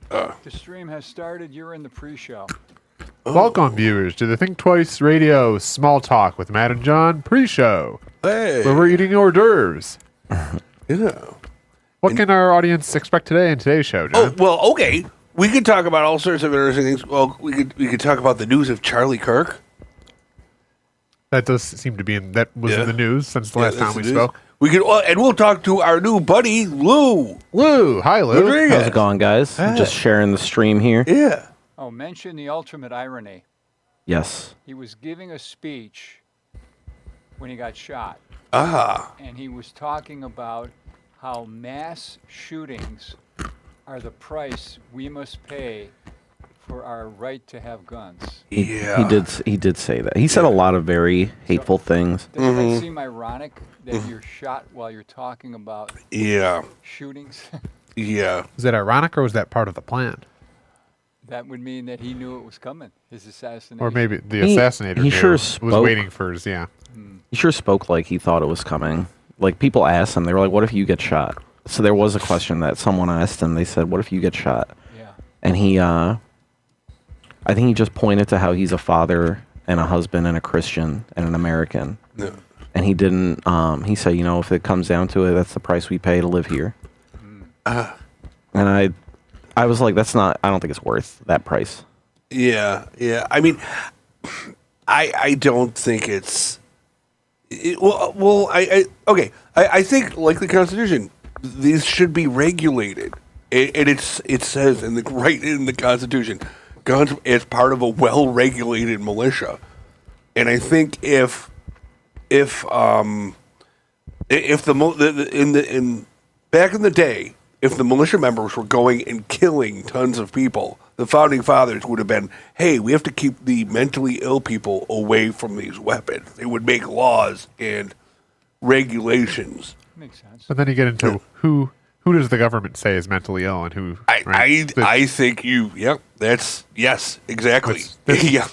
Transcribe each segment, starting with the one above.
The stream has started. You're in the pre-show. Welcome, viewers, to the Think Twice Radio Smalltalk with Matt and John pre-show, Hey. where we're eating hors d'oeuvres. Yeah. What can our audience expect today in today's show, Oh, John? well, okay. We could talk about all sorts of interesting things. Well, we could talk about the news of Charlie Kirk. That does seem to be in the news since the last that's time we the news. spoke. We could, and we'll talk to our new buddy Lou. Lou, hi Lou. Rodriguez. How's it going, guys? Hey. Just sharing the stream here. Yeah. Oh, mention the ultimate irony. Yes. He was giving a speech when he got shot, Ah. and he was talking about how mass shootings are the price we must pay for our right to have guns. Yeah. He did say that. He said a lot of very hateful things. Doesn't that seem ironic that you're shot while you're talking about Yeah. shootings? Yeah. Is that ironic or was that part of the plan? That would mean that he knew it was coming, his assassination. Or maybe the He- assassinator he knew, sure was spoke. waiting for his, yeah. He sure spoke like he thought it was coming. Like, people asked him, they were like, what if you get shot? So there was a question that someone asked him. They said, what if you get shot? Yeah. And he, I think he just pointed to how he's a father and a husband and a Christian and an American. Yeah. And he didn't, he said, you know, if it comes down to it, that's the price we pay to live here. And I was like, I don't think it's worth that price. Yeah. Yeah. I mean, I don't think it's. Okay. I think, like the Constitution, these should be regulated. And it says right in the Constitution, guns as part of a well-regulated militia. And I think if back in the day, if the militia members were going and killing tons of people, the founding fathers would have been, hey, we have to keep the mentally ill people away from these weapons. They would make laws and regulations. Makes sense. But then you get into who does the government say is mentally ill and who... I think that's, yes, exactly. Yeah.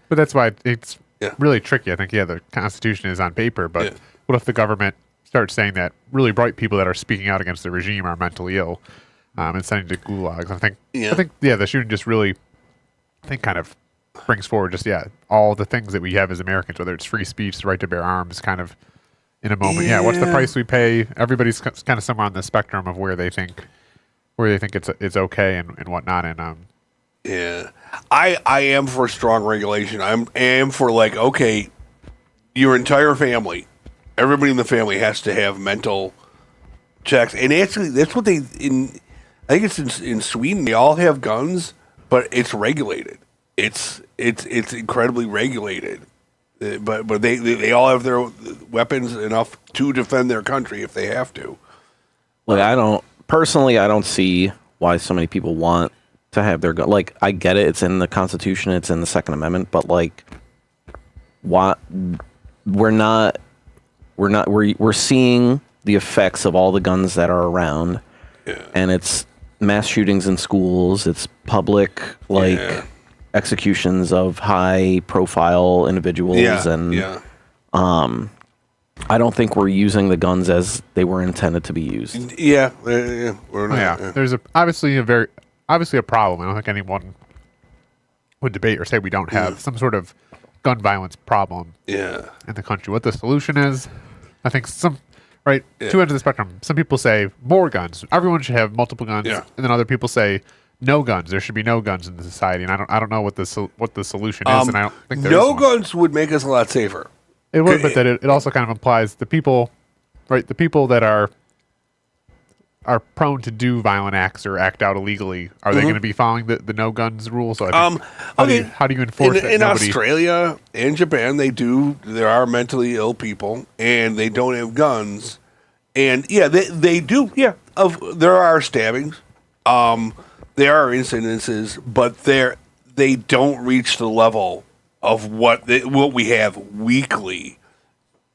But that's why it's Yeah. really tricky. I think, the Constitution is on paper, but Yeah. what if the government starts saying that really bright people that are speaking out against the regime are mentally ill and sending to gulags? I think, the shooting just really, kind of brings forward just, all the things that we have as Americans, whether it's free speech, the right to bear arms, kind of in a moment. Yeah, what's the price we pay? Everybody's kind of somewhere on the spectrum of where they think it's okay and whatnot. And Yeah, I am for strong regulation. I am for, like, okay, your entire family, everybody in the family has to have mental checks. And actually, that's what I think it's in Sweden. They all have guns, but it's regulated. It's incredibly regulated. But they all have their weapons enough to defend their country if they have to. Like, I don't see why so many people want to have their gun. Like, I get it, it's in the Constitution, it's in the Second Amendment, but like, what we're seeing the effects of all the guns that are around, and it's mass shootings in schools, it's public executions of high profile individuals, and I don't think we're using the guns as they were intended to be used. Yeah, we're not. There's obviously a problem. I don't think anyone would debate or say we don't have some sort of gun violence problem in the country. What the solution is, I think two ends of the spectrum. Some people say more guns. Everyone should have multiple guns, and then other people say no guns. There should be no guns in the society. And I don't know what the solution is, and I don't think there is one. guns would make us a lot safer. It would, but that it also kind of implies the people that are prone to do violent acts or act out illegally, are they going to be following the no guns rule? So I think, how do you enforce that? In Australia and Japan, there are mentally ill people and they don't have guns. And they do. Yeah. There are stabbings. There are incidences, but they don't reach the level of what we have weekly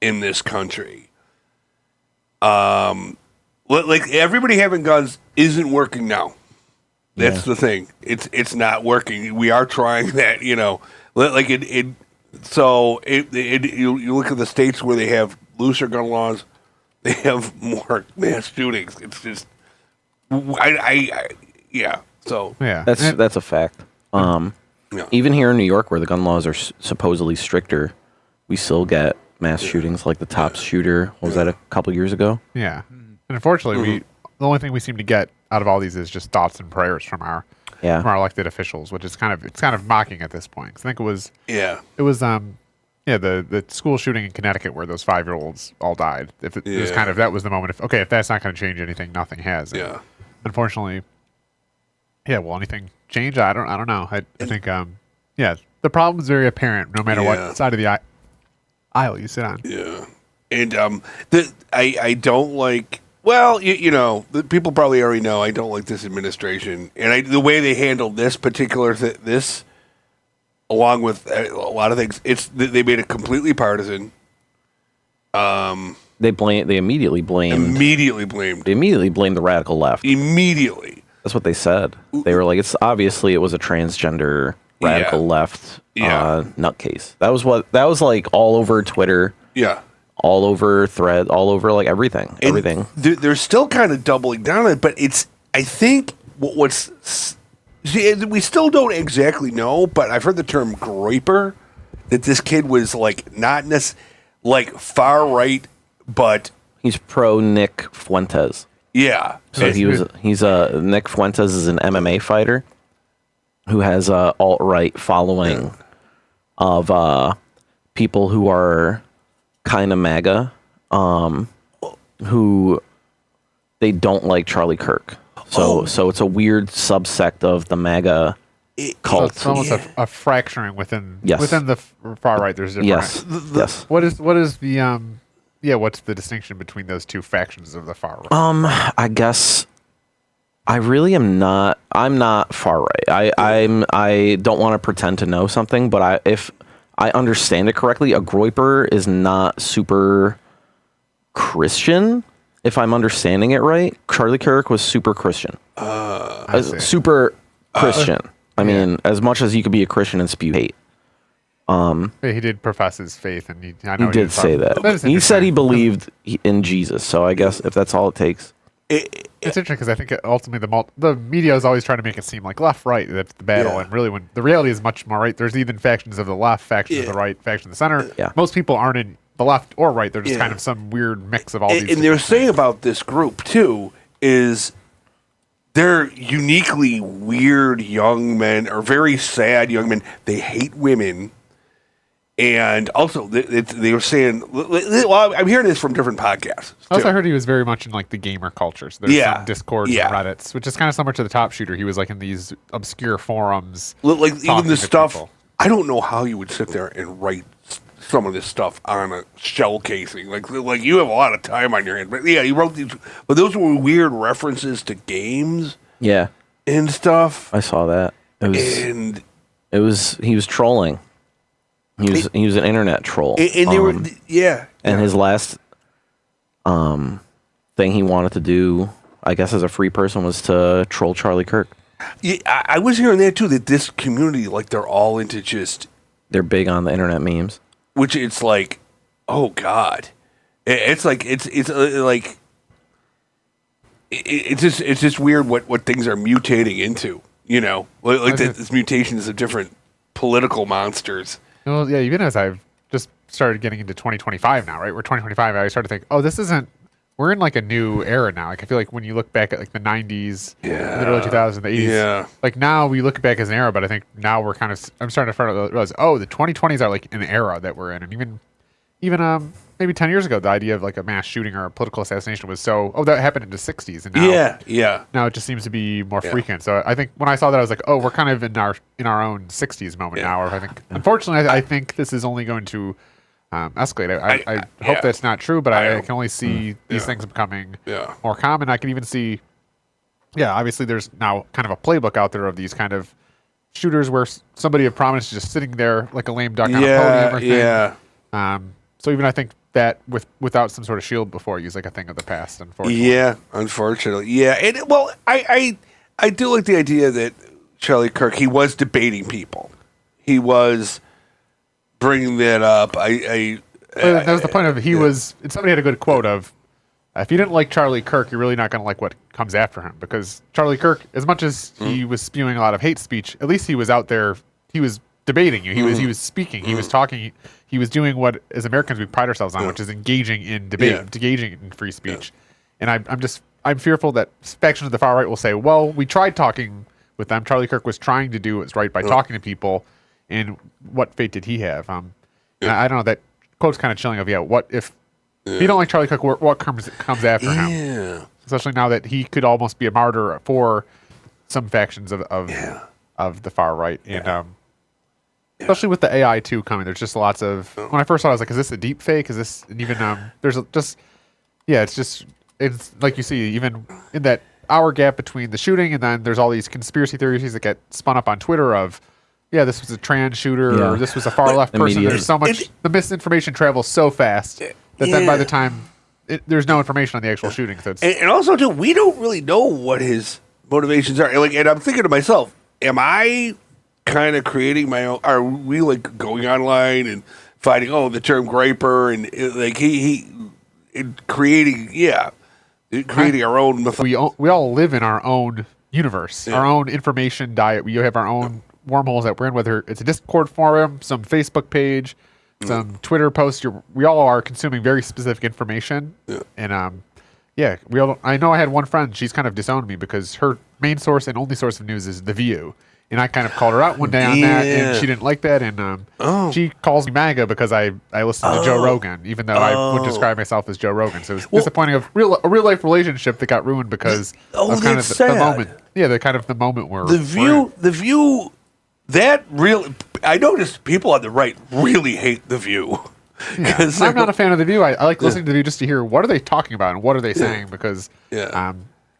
in this country. Like, everybody having guns isn't working now. That's the thing. It's not working. We are trying that, like you look at the states where they have looser gun laws, they have more mass shootings. It's just, So Yeah. That's a fact. yeah. Even here in New York, where the gun laws are supposedly stricter, we still get mass shootings. Like the top shooter, what was that a couple years ago? Yeah. And unfortunately, the only thing we seem to get out of all these is just thoughts and prayers from our elected officials, which is kind of mocking at this point. 'Cause I think it was the school shooting in Connecticut where those 5-year-olds all died. If it was kind of, that was the moment. If that's not going to change anything, nothing has. And unfortunately, will anything change? I don't know. I think the problem is very apparent no matter what side of the aisle you sit on. Yeah, and I don't like. Well, the people probably already know I don't like this administration, and the way they handled this particular this, along with a lot of things, they made it completely partisan. They immediately blamed the radical left. Immediately. That's what they said. They were like, it was a transgender radical left nutcase. That was like all over Twitter. Yeah. All over Thread, all over like everything. Everything. They're still kind of doubling down on it, but I think we still don't exactly know, but I've heard the term groiper, that this kid was like not like far right, but he's pro Nick Fuentes. Yeah. So he's Nick Fuentes is an MMA fighter who has a alt-right following of people who are kind of MAGA, who they don't like Charlie Kirk. So it's a weird subsect of the MAGA cult. So it's almost a fracturing within the far right. There's different. Yes. What is the what's the distinction between those two factions of the far right? I guess I really am not. I'm not far right. I don't want to pretend to know something, but if I understand it correctly, a groiper is not super Christian. If I'm understanding it right, Charlie Kirk was super Christian. Super Christian. I mean, as much as you could be a Christian and spew hate. He did profess his faith, and he did say that. He said he believed in Jesus. So I guess if that's all it takes. It's interesting because I think ultimately the media is always trying to make it seem like left, right, that's the battle, and really when the reality is much more right. There's even factions of the left, factions of the right, factions of the center. Most people aren't in the left or right. They're just kind of some weird mix of all these. And they're saying about this group too is they're uniquely weird young men, or very sad young men. They hate women. And also, they were saying, well, I'm hearing this from different podcasts. I also heard he was very much in like the gamer culture. So there's some Discord and Reddits, which is kind of similar to the top shooter. He was like in these obscure forums. Like even the stuff, people. I don't know how you would sit there and write some of this stuff on a shell casing. Like you have a lot of time on your hands. But he wrote these, but those were weird references to games. Yeah. And stuff. I saw that. He was trolling. He was an internet troll. And they were, And his last thing he wanted to do, I guess as a free person, was to troll Charlie Kirk. Yeah, I was hearing that too, that this community, like they're all into they're big on the internet memes. Which it's like, oh God. It's just weird what things are mutating into, like this mutations of different political monsters. Well, yeah, even as I've just started getting into 2025 now, right? We're 2025. I started to think, we're in like a new era now. Like I feel like when you look back at like the 90s, the early 2000s, the 80s, like now we look back as an era, but I think now we're I'm starting to realize, the 2020s are like an era that we're in. And even maybe 10 years ago, the idea of like a mass shooting or a political assassination was that happened in the 60s. And now, now it just seems to be more frequent. So I think when I saw that, I was like, we're kind of in our own 60s moment now. Or I think, unfortunately, I think this is only going to escalate. I hope that's not true, but I can only see these things becoming more common. I can even see, obviously there's now kind of a playbook out there of these kind of shooters where somebody of prominence is just sitting there like a lame duck on a podium or thing. So even I think that without some sort of shield before you is like a thing of the past, unfortunately. Yeah, unfortunately. Yeah, and I do like the idea that Charlie Kirk, he was debating people. He was bringing that up. That was the point of somebody had a good quote of, if you didn't like Charlie Kirk, you're really not going to like what comes after him, because Charlie Kirk, as much as he was spewing a lot of hate speech, at least he was out there. He was debating you. He was speaking. He was talking. He was doing what, as Americans, we pride ourselves on, which is engaging in debate, engaging in free speech. And I'm fearful that factions of the far right will say, well, we tried talking with them. Charlie Kirk was trying to do what's right by talking to people, and what fate did he have? And I don't know, that quote's kind of chilling of, what if you don't like Charlie Kirk, what comes after him? Especially now that he could almost be a martyr for some factions of the far right. And especially with the AI too coming, there's just lots of, when I first saw it, I was like, is this a deep fake? Is this, and even, it's like you see, even in that hour gap between the shooting, and then there's all these conspiracy theories that get spun up on Twitter of, this was a trans shooter, or this was a far left person. There's so much, the misinformation travels so fast that then by the time there's no information on the actual shooting. So it's, and also too, we don't really know what his motivations are. Like, and I'm thinking to myself, am I kind of creating my own? Are we like going online and finding the term griper and like he creating creating our own we all live in our own universe, our own information diet. We have our own wormholes that we're in, whether it's a Discord forum, some Facebook page, some Twitter post. We all are consuming very specific information, and we all. I know I had one friend. She's kind of disowned me because her main source and only source of news is The View. And I kind of called her out one day on that, and she didn't like that. And she calls me MAGA because I listen to Joe Rogan, even though I wouldn't describe myself as Joe Rogan. So it was disappointing of a real life relationship that got ruined because of kind of the moment. Yeah, the moment where The View. That really, I noticed people on the right really hate The View. Yeah. I'm not a fan of The View. I like listening to The View just to hear what are they talking about and what are they saying, because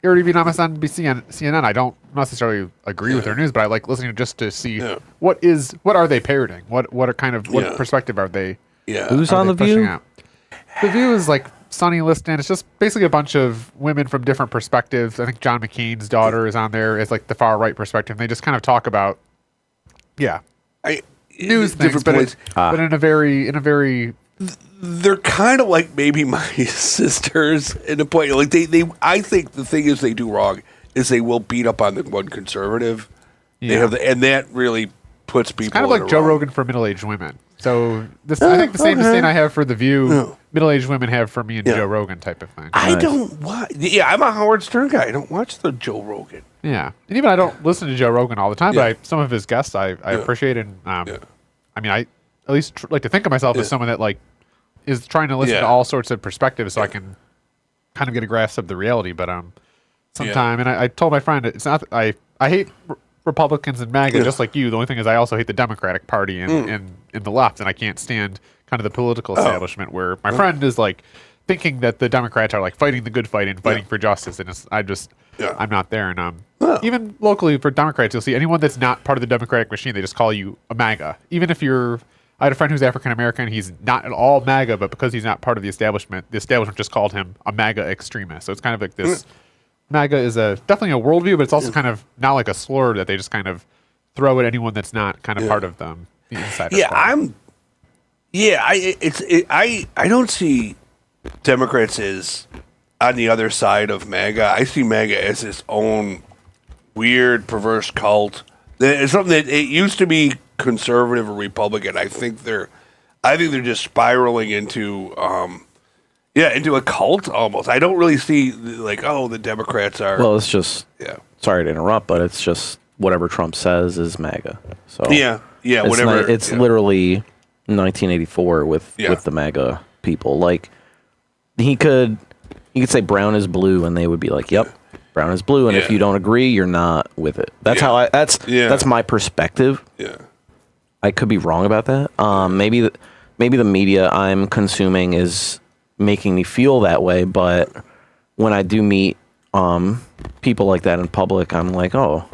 or even on MSNBC and CNN, I don't necessarily agree with their news, but I like listening just to see what are they parroting? What perspective are they? Yeah. Who's on The View? Out? The View is like Sonny Liston. It's just basically a bunch of women from different perspectives. I think John McCain's daughter is on there as like the far right perspective. And they just kind of talk about news things, but in a very they're kind of like maybe my sisters in a point. Like they I think the thing is they do wrong is they will beat up on the one conservative. They have and that really puts people. It's kind of like Joe Rogan for middle-aged women. So I think the same disdain I have for The View, middle-aged women have for me and Joe Rogan type of thing. I don't watch. Yeah, I'm a Howard Stern guy. I don't watch the Joe Rogan. Yeah, and even I don't listen to Joe Rogan all the time, but some of his guests I appreciate, and I mean, I at least like to think of myself as someone that like is trying to listen to all sorts of perspectives, so I can kind of get a grasp of the reality. But sometime, and I told my friend it's not I hate Republicans and MAGA just like you. The only thing is I also hate the Democratic Party and the left, and I can't stand kind of the political establishment where my friend is like thinking that the Democrats are like fighting the good fight and fighting for justice, and I'm not there. And even locally for Democrats, you'll see anyone that's not part of the Democratic machine, they just call you a MAGA. Even if I had a friend who's African American. He's not at all MAGA, but because he's not part of the establishment just called him a MAGA extremist. So it's kind of like this. MAGA is definitely a worldview, but it's also kind of not like a slur that they just kind of throw at anyone that's not kind of part of them. The insider part. I don't see Democrats as on the other side of MAGA. I see MAGA as its own weird, perverse cult. It's something that it used to be conservative or Republican. I think they're just spiraling into into a cult almost. I don't really see like the Democrats are. Well, it's just sorry to interrupt, but it's just whatever Trump says is MAGA. So it's whatever. It's literally 1984 with the MAGA people. Like he could say brown is blue, and they would be like, "Yep, brown is blue." And if you don't agree, you're not with it. That's how that's my perspective. Yeah, I could be wrong about that. Maybe the media I'm consuming is making me feel that way, but when I do meet people like that in public, I'm like, I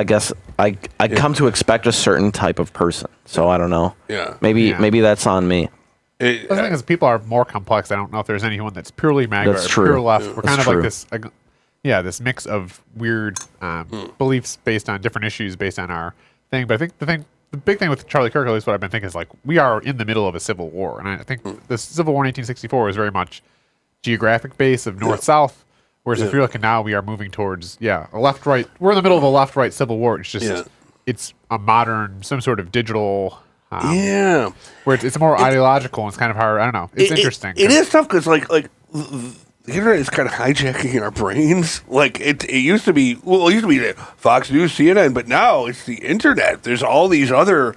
guess I come to expect a certain type of person. So I don't know. Yeah. Maybe that's on me. The thing is, people are more complex. I don't know if there's anyone that's purely MAGA or pure left. We're kind of like this, this mix of weird beliefs based on different issues based on our thing. But I think the thing the big thing with Charlie Kirk, at least what I've been thinking is like we are in the middle of a civil war, and I think the Civil War in 1864 was very much geographic base of north-south, whereas if you're looking now, we are moving towards a left-right. We're in the middle of a left-right civil war. It's just it's a modern, some sort of digital. Where it's more ideological and it's kind of hard. I don't know. It's interesting. It is tough because like the internet is kind of hijacking our brains. Like it used to be. Well, it used to be Fox News, CNN, but now it's the internet. There's all these other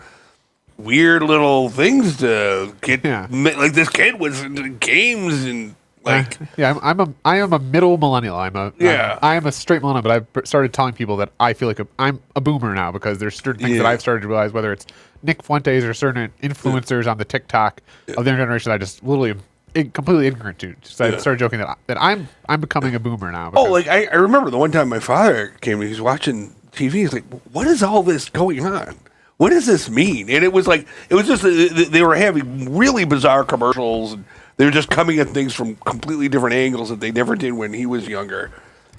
weird little things to get. Like this kid was into games and like. I am a middle millennial. I am a straight millennial, but I've started telling people that I feel like I'm a boomer now because there's certain things that I've started to realize, whether it's Nick Fuentes or certain influencers on the TikTok of their generation, that I just literally am completely ignorant to. So I started joking that I'm becoming a boomer now. Like I remember the one time my father came, he was watching TV. He's like, "What is all this going on? What does this mean?" And it was just they were having really bizarre commercials, and they were just coming at things from completely different angles that they never did when he was younger.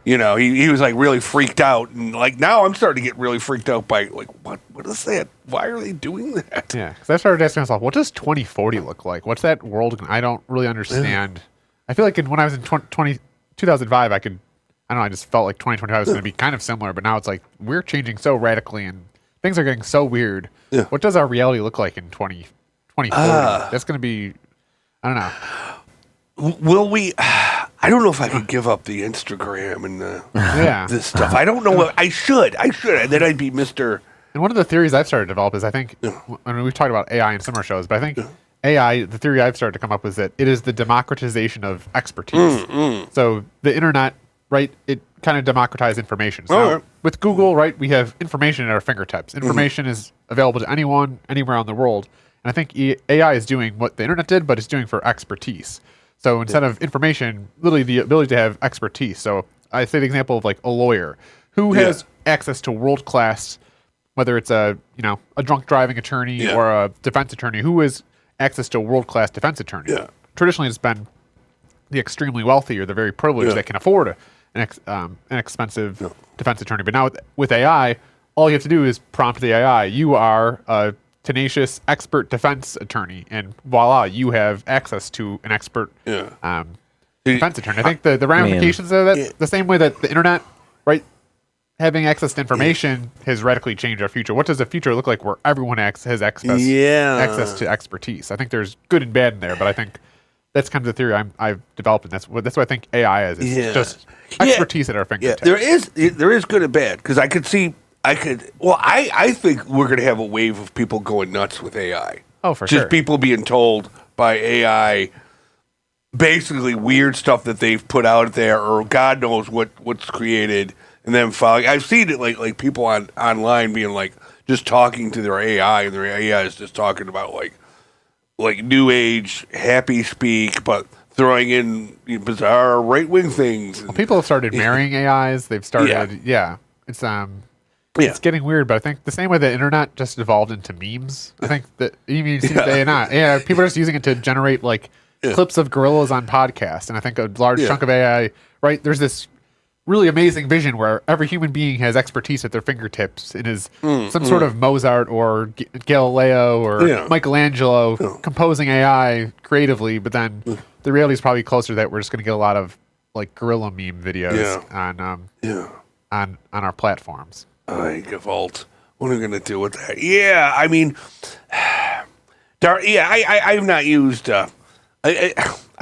You know, he was like really freaked out, and like now I'm starting to get really freaked out by like what is that? Why are they doing that? Yeah, because I started asking myself, what does 2040 look like? What's that world? I don't really understand. I feel like when I was in 2005, I don't know, I just felt like 2025 was going to be kind of similar, but now it's like we're changing so radically and things are getting so weird. Yeah. What does our reality look like in 2040? That's going to be, I don't know. Will we? I don't know if I could give up the Instagram and this stuff. I don't know what I should. And then I'd be Mr. And one of the theories I've started to develop is I think, I mean, we've talked about AI in some of our shows, but I think AI, the theory I've started to come up with is that it is the democratization of expertise. So the internet, right, it kind of democratized information. So with Google, right, we have information at our fingertips. Information is available to anyone, anywhere in the world. And I think AI is doing what the internet did, but it's doing for expertise. So instead of information, literally the ability to have expertise. So I say the example of like a lawyer who has access to world-class, whether it's a drunk driving attorney or a defense attorney, who has access to a world-class defense attorney. Traditionally, it's been the extremely wealthy or the very privileged that can afford an expensive defense attorney. But now with AI, all you have to do is prompt the AI. You are a tenacious expert defense attorney, and voila, you have access to an expert defense attorney. I think the ramifications of that, the same way that the internet, right, having access to information has radically changed our future. What does the future look like where everyone has access to expertise? I think there's good and bad in there, but I think that's kind of the theory I've developed, and that's what I think AI is. It's just expertise at our fingertips. There is good and bad because I think we're going to have a wave of people going nuts with AI. Oh, for sure. Just people being told by AI basically weird stuff that they've put out there, or God knows what's created, and then following. I've seen it like people online being like just talking to their AI, and their AI is just talking about like new age happy speak, but throwing in bizarre right wing things. Well, people have started marrying AIs. They've started, it's getting weird, but I think the same way the internet just evolved into memes. I think that even people are just using it to generate like clips of gorillas on podcasts, and I think a large chunk of AI, right? There's this really amazing vision where every human being has expertise at their fingertips and is some sort of Mozart or Galileo or Michelangelo composing AI creatively, but then the reality is probably closer that we're just going to get a lot of like gorilla meme videos on our platforms. Vault. What are we going to do with that? Yeah, I mean, I've not used. I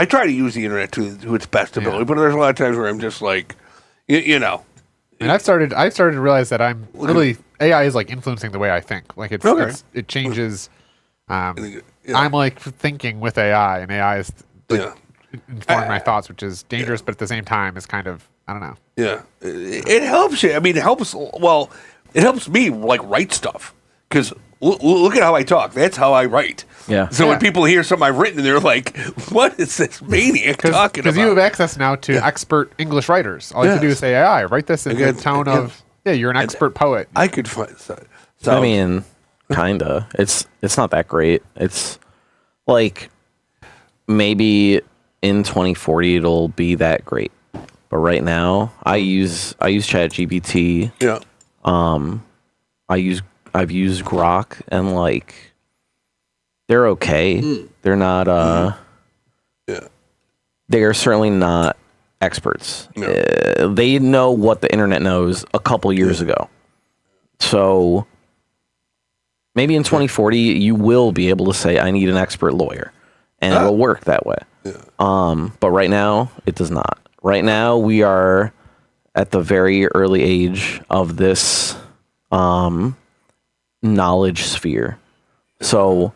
try to use the internet to its best ability, but there's a lot of times where I'm just like, And I've started to realize that I'm literally AI is like influencing the way I think. Like it changes. I'm like thinking with AI, and AI is informing my thoughts, which is dangerous, but at the same time is kind of, I don't know. Yeah, it helps you. I mean, it helps. Well, it helps me like write stuff because look at how I talk. That's how I write. Yeah. So when people hear something I've written, they're like, "What is this maniac talking about?" Because you have access now to expert English writers. All you have to do is say, "AI, write this in the tone of you're an expert poet." I could find. I mean, kinda. It's not that great. It's like maybe in 2040 it'll be that great. But right now, I use ChatGPT. Yeah. I use I've used Grok, and like they're okay. They're not. Yeah. They are certainly not experts. No. They know what the internet knows a couple years ago. So maybe in 2040 you will be able to say I need an expert lawyer, and it will work that way. Yeah. But right now it does not. Right now we are at the very early age of this knowledge sphere. So,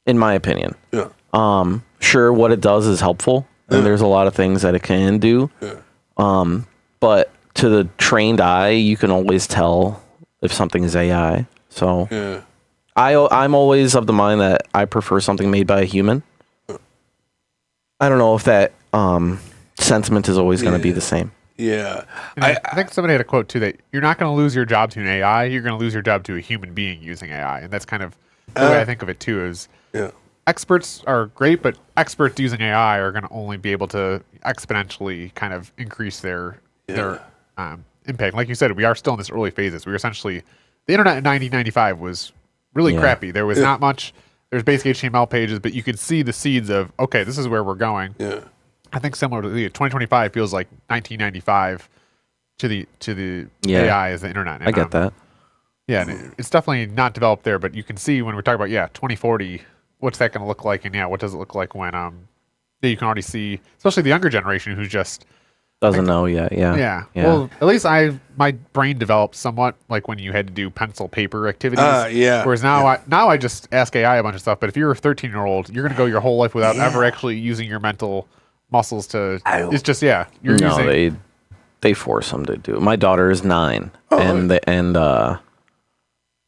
in my opinion, sure, what it does is helpful, and there's a lot of things that it can do. But to the trained eye, you can always tell if something is AI. So, I'm always of the mind that I prefer something made by a human. I don't know if that sentiment is always going to be the same. Yeah. I think somebody had a quote too that you're not going to lose your job to an AI, you're going to lose your job to a human being using AI. And that's kind of the way I think of it too is experts are great, but experts using AI are going to only be able to exponentially kind of increase their impact. Like you said, we are still in this early phases. We were essentially, the internet in 1995 was really crappy. There was not much, there's basic HTML pages, but you could see the seeds of, okay, this is where we're going. Yeah. I think similar to 2025 feels like 1995 to the AI as the internet. And, I get that. Yeah, and it's definitely not developed there, but you can see when we're talking about 2040, what's that going to look like, and what does it look like when you can already see, especially the younger generation who's just doesn't know yet. Yeah. Well, at least my brain developed somewhat like when you had to do pencil paper activities. Whereas now I just ask AI a bunch of stuff. But if you're a 13-year-old, you're going to go your whole life without ever actually using your mental muscles to. It's just you're using. They force them to do it. My daughter is 9, and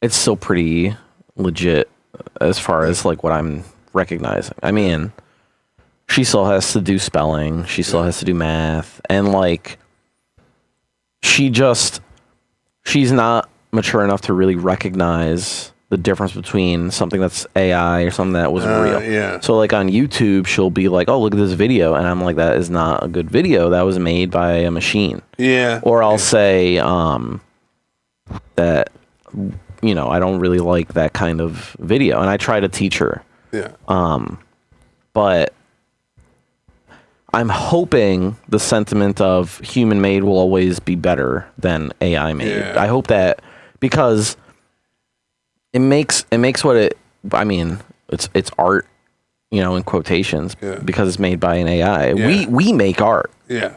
it's still pretty legit as far as like what I'm recognizing. I mean, she still has to do spelling. She still has to do math, and like she's not mature enough to really recognize the difference between something that's AI or something that was real. Yeah. So like on YouTube, she'll be like, "Oh, look at this video," and I'm like, "That is not a good video. That was made by a machine." Yeah. Or I'll say that I don't really like that kind of video, and I try to teach her. Yeah. But I'm hoping the sentiment of human made will always be better than AI made. Yeah. I hope that, because it makes what it. I mean, it's art, in quotations, because it's made by an AI. Yeah. We make art. Yeah.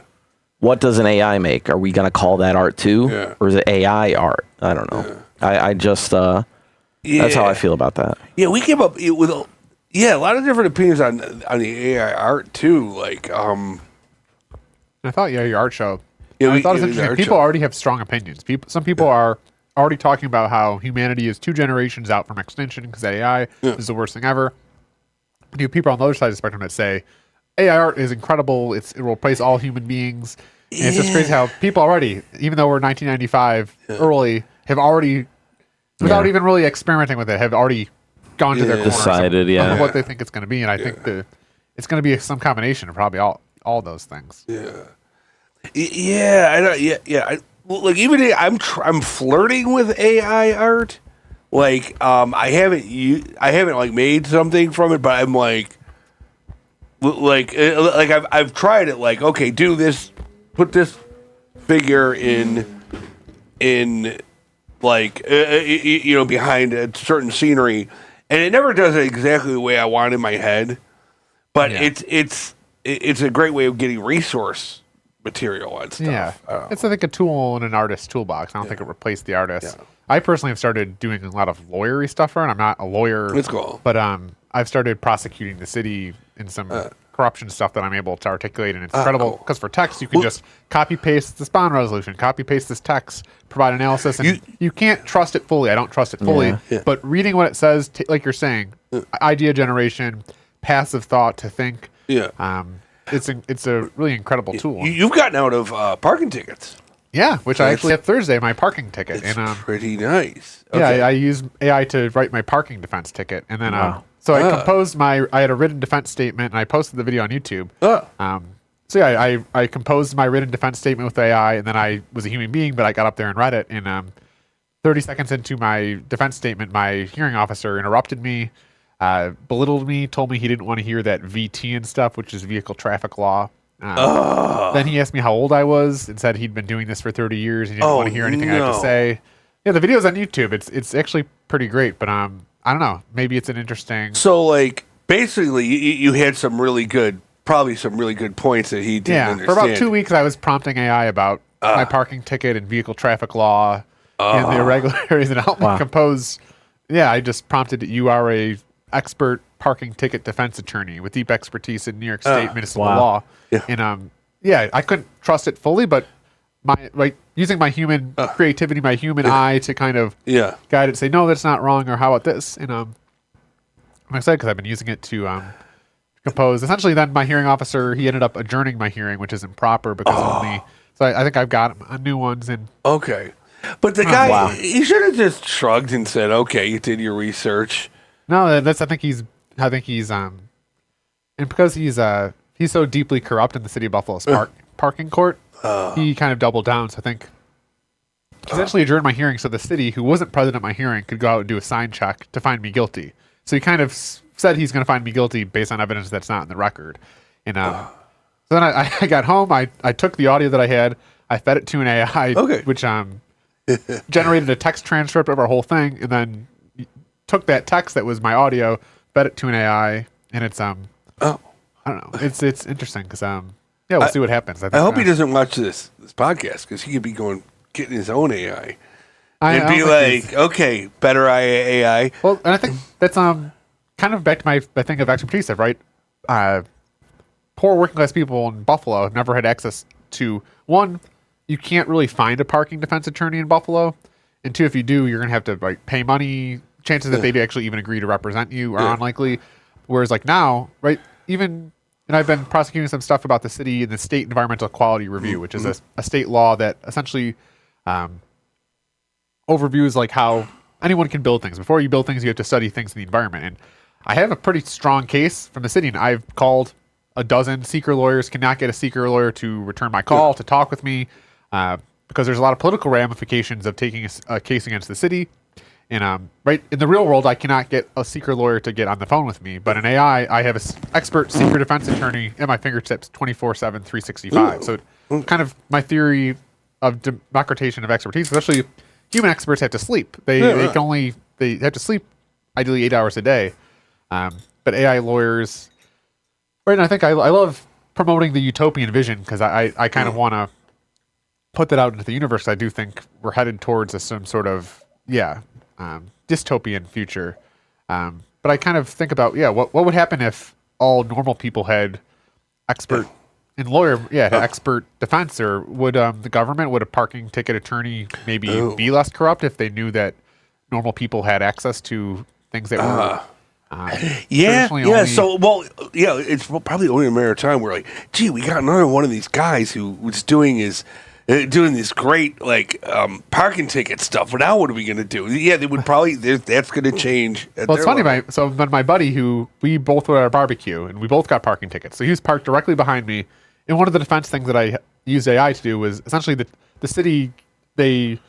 What does an AI make? Are we gonna call that art too, or is it AI art? I don't know. I just that's how I feel about that. Yeah, we came up with a lot of different opinions on the AI art too. Like, I thought your art show. Yeah, I thought it was the interesting. art People show. already have strong opinions. Some people are already talking about how humanity is 2 generations out from extinction because AI is the worst thing ever. You have people on the other side of the spectrum that say AI art is incredible. It will replace all human beings. And it's just crazy how people already, even though we're 1995 early, have already, without even really experimenting with it, have already gone to their corners decided, of what they think it's going to be. And I think it's going to be some combination of probably all those things. Yeah, I know. Yeah. Like even I'm flirting with AI art. Like I haven't like made something from it, but I'm like I've tried it. Like, okay, do this, put this figure in like behind a certain scenery, and it never does it exactly the way I want in my head. But it's a great way of getting resource material and stuff. Yeah, it's I think a tool in an artist's toolbox. I don't think it replaced the artist. Yeah. I personally have started doing a lot of lawyery stuff, and I'm not a lawyer. That's cool. But I've started prosecuting the city in some corruption stuff that I'm able to articulate, and it's incredible because for text you can just copy paste this bond resolution, copy paste this text, provide analysis, and you can't trust it fully. I don't trust it fully, but reading what it says, like you're saying, idea generation, passive thought to think. Yeah. It's a really incredible tool. You've gotten out of parking tickets. Yeah, which I actually had Thursday, my parking ticket. It's and pretty nice. Yeah, I use AI to write my parking defense ticket. And then, so I composed I had a written defense statement, and I posted the video on YouTube. So yeah, I composed my written defense statement with AI, and then I was a human being, but I got up there and read it. And 30 seconds into my defense statement, my hearing officer interrupted me, belittled me, told me he didn't want to hear that VT and stuff, which is vehicle traffic law. Then he asked me how old I was and said he'd been doing this for 30 years. He didn't want to hear anything I had to say. Yeah, the video's on YouTube. It's actually pretty great, but I don't know. Maybe it's an interesting. So, like, basically, you had probably some really good points that he didn't understand. For about 2 weeks, I was prompting AI about my parking ticket and vehicle traffic law and the irregularities, and it helped me compose. Yeah, I just prompted, you are a expert parking ticket defense attorney with deep expertise in New York State municipal law. Yeah. And I couldn't trust it fully, but using my human creativity, my human eye to kind of guide it, say, no, that's not wrong, or how about this? And I'm excited because I've been using it to compose. Essentially, then my hearing officer, he ended up adjourning my hearing, which is improper because only. So I think I've got new ones. And okay, but the guy, he should have just shrugged and said, "Okay, you did your research." No, I think he's and because he's so deeply corrupt in the city of Buffalo's parking court, he kind of doubled down. So I think he essentially adjourned my hearing so the city, who wasn't present at my hearing, could go out and do a sign check to find me guilty. So he kind of said he's going to find me guilty based on evidence that's not in the record. And so then I got home. I took the audio that I had. I fed it to an AI, which generated a text transcript of our whole thing, and then took that text that was my audio, fed it to an AI, and it's I don't know. It's interesting because we'll see what happens. I hope he doesn't watch this podcast because he could be getting his own AI and be like, okay, better AI. Well, and I think that's kind of back to my thing of expertise, right? Poor working class people in Buffalo have never had access to, one, you can't really find a parking defense attorney in Buffalo, and two, if you do, you're gonna have to pay money. Chances that they'd actually even agree to represent you are unlikely. Whereas now, right, even, and I've been prosecuting some stuff about the city and the state environmental quality review, which is a state law that essentially overviews how anyone can build things. Before you build things, you have to study things in the environment. And I have a pretty strong case from the city, and I've called a dozen seeker lawyers, cannot get a seeker lawyer to return my call, to talk with me, because there's a lot of political ramifications of taking a case against the city. And right in the real world, I cannot get a seeker lawyer to get on the phone with me. But in AI, I have an expert seeker defense attorney at my fingertips 24/7, 365. So kind of my theory of democratization of expertise, especially human experts have to sleep. They have to sleep ideally 8 hours a day. But AI lawyers, right? And I think I love promoting the utopian vision because I kind of want to put that out into the universe. I do think we're headed towards some sort of dystopian future. But I kind of think about what would happen if all normal people had expert and lawyer expert defense, or would the government, would a parking ticket attorney maybe be less corrupt if they knew that normal people had access to things that were it's probably only a matter of time. We're like, gee, we got another one of these guys who was doing this great parking ticket stuff. Well, now what are we going to do? Yeah, they would probably that's going to change. Well, it's funny. My buddy, who we both were at a barbecue and we both got parking tickets, so he was parked directly behind me. And one of the defense things that I used AI to do was essentially the city, they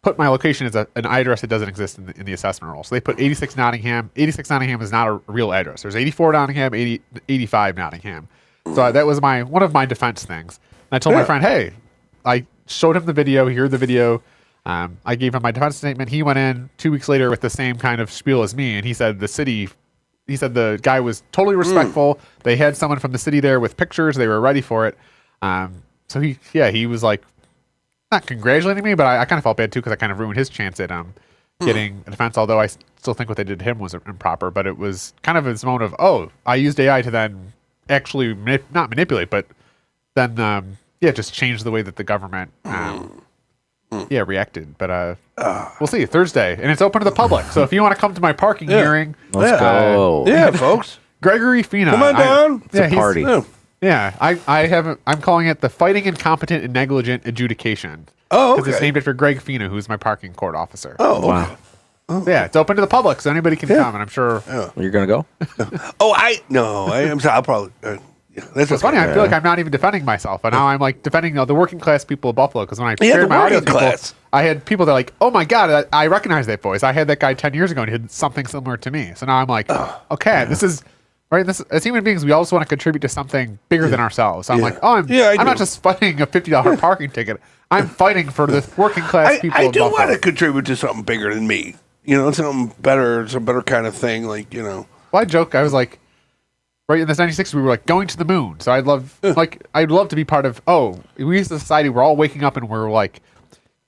put my location as an address that doesn't exist in the assessment roll. So they put 86 Nottingham. 86 Nottingham is not a real address. There's 84 Nottingham, 85 Nottingham. So that was one of my defense things. And I told my friend, hey, I showed him the video. He heard the video. I gave him my defense statement. He went in 2 weeks later with the same kind of spiel as me, and he said the guy was totally respectful. They had someone from the city there with pictures. They were ready for it. So he was not congratulating me, but I kind of felt bad too because I kind of ruined his chance at getting a defense. Although I still think what they did to him was improper, but it was kind of this moment of I used AI to then actually not manipulate, but then just change the way that the government reacted. But we'll see Thursday, and it's open to the public. So if you want to come to my parking hearing, let's go. Folks. Gregory Fina, come on down. It's a party. I'm calling it the Fighting Incompetent and Negligent Adjudication. Oh, okay. Because it's named after Greg Fina, who's my parking court officer. Oh, wow. Oh. Yeah, it's open to the public, so anybody can come, and I'm sure. You're gonna go? I'm sorry. I'll probably. It's funny. I feel like I'm not even defending myself, but now I'm defending the working class people of Buffalo. Because when I shared my audio, I had people that are like, oh my God, I recognize that voice. I had that guy 10 years ago and he did something similar to me. So now I'm like, okay, this is, right? This as human beings, we always want to contribute to something bigger than ourselves. So I'm like, oh, I'm not just fighting a $50 parking ticket. I'm fighting for the working class people. I of do Buffalo. want to contribute to something bigger than me. Something better, some better kind of thing. Well, I joke. I was like, right in the 96, we were like going to the moon. So I'd love to be part of. Oh, we as a society, we're all waking up and we're like,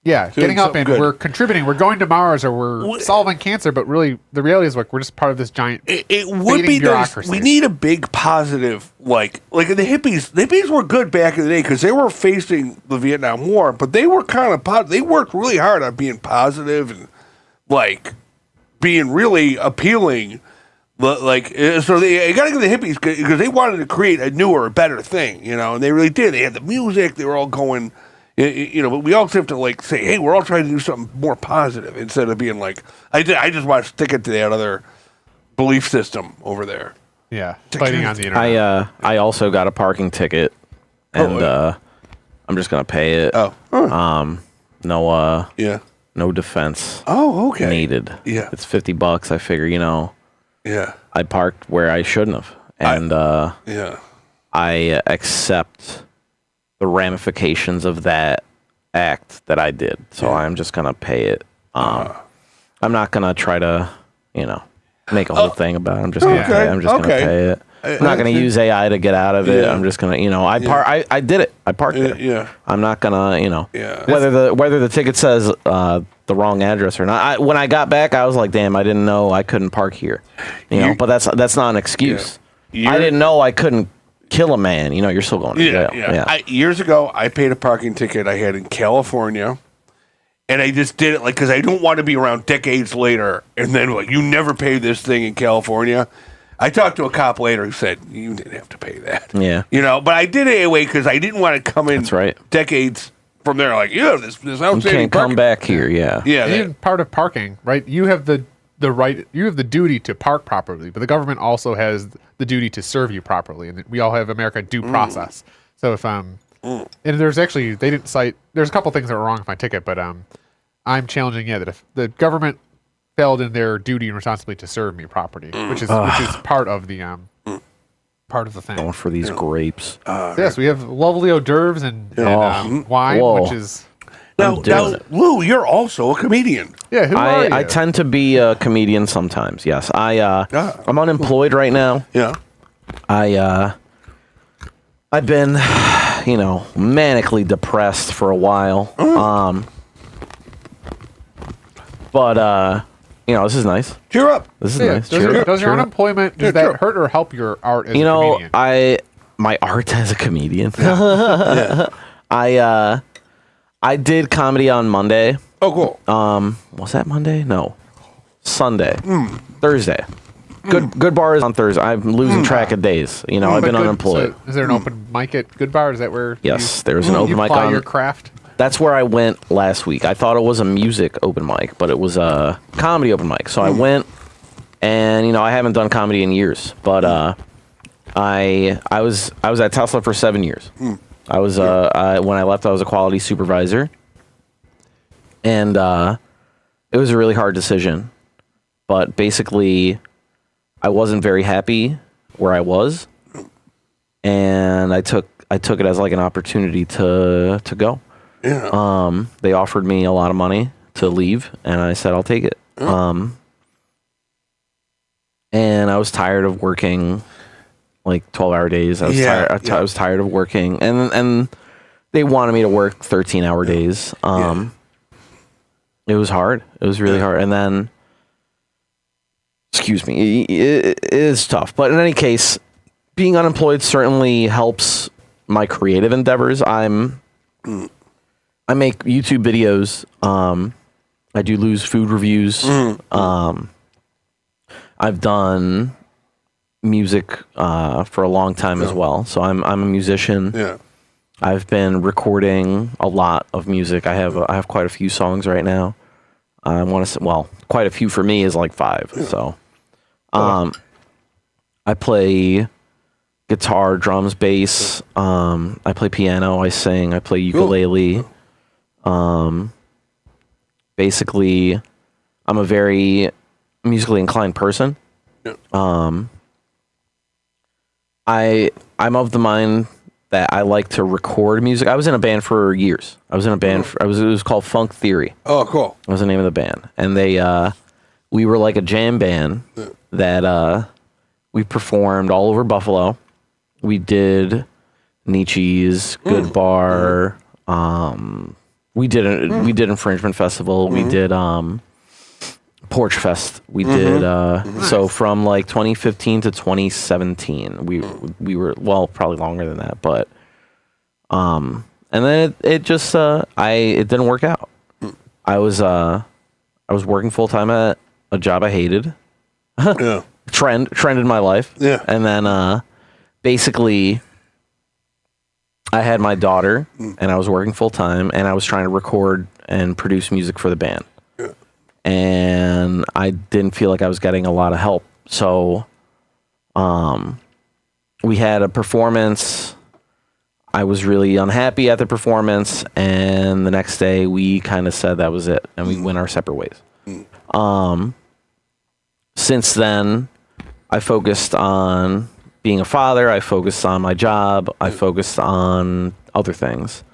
getting up and we're contributing. We're going to Mars or we're solving cancer. But really, the reality is like we're just part of this giant. It would be nice. We need a big positive, like the hippies. The hippies were good back in the day because they were facing the Vietnam War, but they were kind of they worked really hard on being positive and like being really appealing. So they got to go to the hippies because they wanted to create a newer, better thing, and they really did. They had the music. They were all going. But we also have to like say, hey, we're all trying to do something more positive instead of being like, I just want to stick it to that other belief system over there. Yeah, fighting on the internet. I also got a parking ticket, and I'm just gonna pay it. No defense. Oh, okay. Needed. Yeah, it's $50. I figure, Yeah, I parked where I shouldn't have, and I accept the ramifications of that act that I did. So I'm just gonna pay it. I'm not gonna try to, make a whole thing about it. I'm just gonna pay it. I'm just gonna pay it. I'm not gonna use AI to get out of it. I'm just gonna, I did it. I parked there. Yeah. I'm not gonna, whether the ticket says the wrong address or not. When I got back, I was like, damn, I didn't know I couldn't park here. But that's not an excuse. I didn't know I couldn't kill a man. You're still going to jail. Yeah. Years ago, I paid a parking ticket I had in California, and I just did it because I don't want to be around decades later, and then you never paid this thing in California. I talked to a cop later who said, you didn't have to pay that. Yeah. But I did it anyway because I didn't want to come in decades from there this outstanding you can't come back here, Yeah. Even part of parking, right? You have the right, you have the duty to park properly, but the government also has the duty to serve you properly, and we all have America due process. So if and there's actually they didn't cite. There's a couple things that were wrong with my ticket, but I'm challenging that if the government failed in their duty and responsibility to serve me properly, which is part of the thing. Going for these grapes. Yes, we have lovely hors d'oeuvres and wine, which is. Now, Lou, you're also a comedian. Yeah, who are you? I tend to be a comedian sometimes. Yes, I'm unemployed right now. Yeah, I've been, manically depressed for a while. But this is nice. Cheer up. This is nice. Does your unemployment hurt or help your art as a comedian? My art as a comedian. Yeah. I did comedy on Monday. Oh, cool. Was that Monday? No, Sunday, Thursday. Good bar is on Thursday. I'm losing track of days. I've been unemployed. So is there an open mic at Good Bar? Is that where? Yes, there's an open mic on your craft. That's where I went last week. I thought it was a music open mic, but it was a comedy open mic. So I went, and I haven't done comedy in years, but I was at Tesla for 7 years. I was when I left, I was a quality supervisor, and it was a really hard decision. But basically, I wasn't very happy where I was, and I took it as like an opportunity to go. Yeah. They offered me a lot of money to leave, and I said I'll take it. And I was tired of working like 12-hour days. I was tired of working, and they wanted me to work 13-hour days. It was hard. It was really hard. And then, excuse me, it is tough. But in any case, being unemployed certainly helps my creative endeavors. I make YouTube videos. I do lose food reviews. I've done music for a long time as well. So I'm a musician. Yeah. I've been recording a lot of music. I have quite a few songs right now. I want to say, well, quite a few for me is like 5. So, I play guitar, drums, bass. I play piano. I sing. I play ukulele. basically, I'm a very musically inclined person. Yeah. I'm of the mind that I like to record music. I was in a band for years. I was in a band. It was called Funk Theory. Oh, cool. Was the name of the band, and we were like a jam band that we performed all over Buffalo. We did Nietzsche's, Good Bar. We did Infringement Festival. We did Porch Fest. We did so from like 2015 to 2017. We were, well, probably longer than that, but and then it just it didn't work out. I was working full time at a job I hated. Yeah. Trend in my life. Yeah. And then basically I had my daughter and I was working full time and I was trying to record and produce music for the band. Yeah. And I didn't feel like I was getting a lot of help. So we had a performance. I was really unhappy at the performance, and the next day we kind of said that was it, and we went our separate ways. Since then, I focused on being a father. I focused on my job. I focused on other things.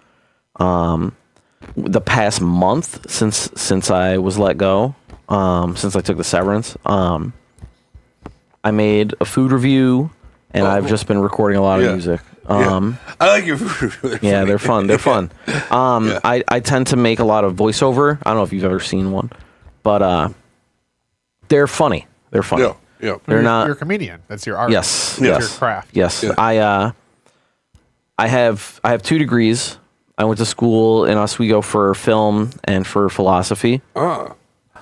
The past month since I was let go, since I took the severance, I made a food review, and I've just been recording a lot of music. I like your food. They're fun. They're fun. I tend to make a lot of voiceover. I don't know if you've ever seen one, but they're funny. They're funny. Yeah. Yeah. They're not. You're a comedian. That's your art. Yes. That's Yes. your craft. Yes. Yeah. I have 2 degrees. I went to school in Oswego for film and for philosophy. Ah.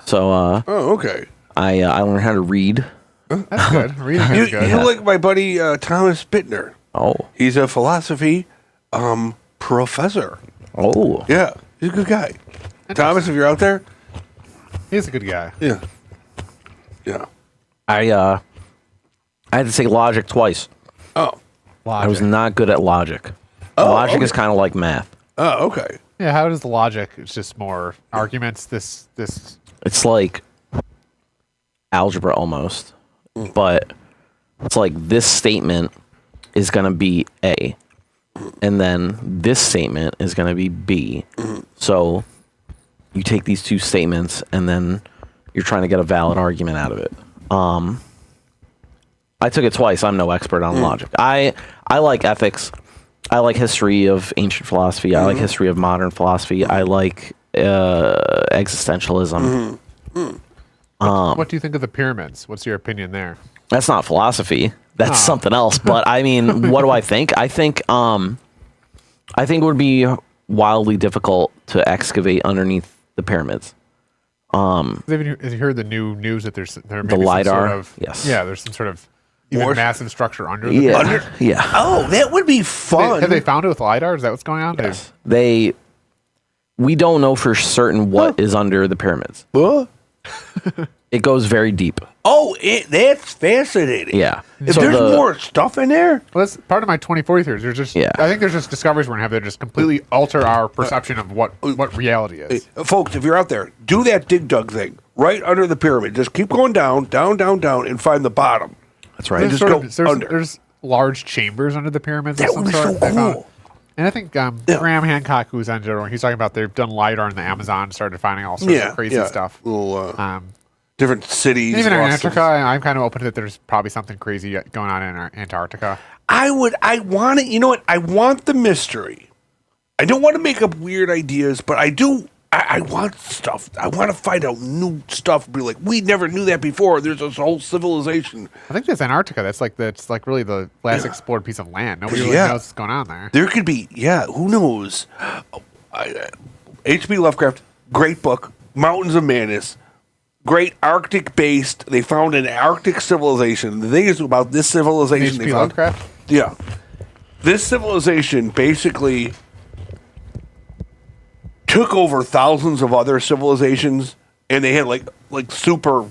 So Oh, okay. I learned how to read. That's good. Reading You, is good. you like my buddy Thomas Bittner. Oh. He's a philosophy professor. Oh. Yeah, he's a good guy. Thomas, if you're out there. He's a good guy. Yeah. Yeah. I had to take logic twice. Oh. I was not good at logic. Oh, Logic okay. is kind of like math. Oh, okay. Yeah, how does the logic? It's just more arguments. This. It's like algebra almost, but it's like this statement is going to be A, and then this statement is going to be B. So you take these 2 statements, and then you're trying to get a valid argument out of it. I took it twice. I'm no expert on logic. I like ethics. I like history of ancient philosophy. I like history of modern philosophy. I like existentialism. What do you think of the pyramids? What's your opinion there? That's not philosophy. That's something else. But I mean, what do I think? I think it would be wildly difficult to excavate underneath the pyramids. Have you heard the new news that there may be LiDAR? some sort of, Yes. Yeah, there's some sort of even More- massive structure under the Yeah. pyramid. Yeah. Oh, that would be fun. Have they found it with LiDAR? Is that what's going on? Yes. We don't know for certain what is under the pyramids. Huh? It goes very deep. Oh, that's fascinating. Yeah. If So there's the- more stuff in there, Well, that's part of my 2040 theories. There's just, Yeah. I think there's just discoveries we're gonna have that just completely alter our perception of what reality is. folks, if you're out there, do that dig dug thing right under the pyramid. Just keep going down, down, down, down, and find the bottom. That's right. There's, just sort go of, there's, under. there's large chambers under the pyramids. That of some would be sort. so I found. cool. And I think Graham Hancock, who's on Joe, he's talking about they've done LiDAR in the Amazon, started finding all sorts of crazy stuff. Little Um, different cities. even in lost Antarctica, I'm kind of open to that. There's probably something crazy going on in Antarctica. I want it. You know what? I want the mystery. I don't want to make up weird ideas, but I do. I want stuff. I want to find out new stuff. Be like, we never knew that before. There's this whole civilization. I think that's Antarctica. That's like really the last explored piece of land. Nobody really Yeah. knows what's going on there. There could be, who knows? H.P. Lovecraft, great book, Mountains of Madness, great Arctic-based. They found an Arctic civilization. The thing is about this civilization, H.P. they found, Lovecraft. yeah, this civilization basically took over thousands of other civilizations, and they had like super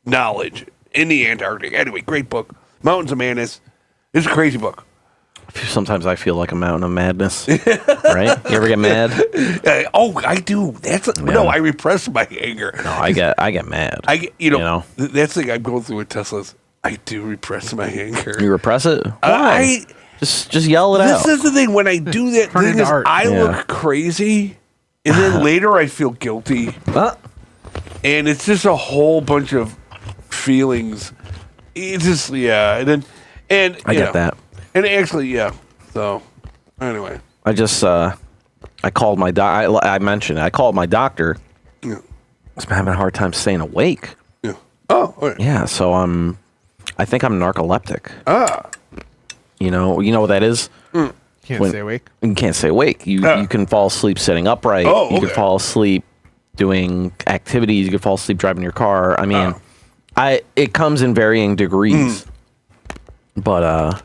knowledge in the Antarctic. Anyway, great book, Mountains of Madness. It's a crazy book. Sometimes I feel like a mountain of madness. Right? You ever get mad? I do. No, I repress my anger. No, I get mad. That's the thing I'm going through with Teslas. I do repress my anger. You repress it? Why? Just yell it out. This is the thing. When I do that, Turn it into art. I look crazy, and then later I feel guilty, and it's just a whole bunch of feelings. It's just I get that. And actually, So anyway, I just I called my I mentioned it. I called my doctor. Yeah. I've been having a hard time staying awake. Yeah. Oh. All right. Yeah. So I think I'm narcoleptic. You know what that is? Can't stay awake. You can't stay awake. You can fall asleep sitting upright. Oh, You can okay. fall asleep doing activities. You can fall asleep driving your car. I mean, it comes in varying degrees. But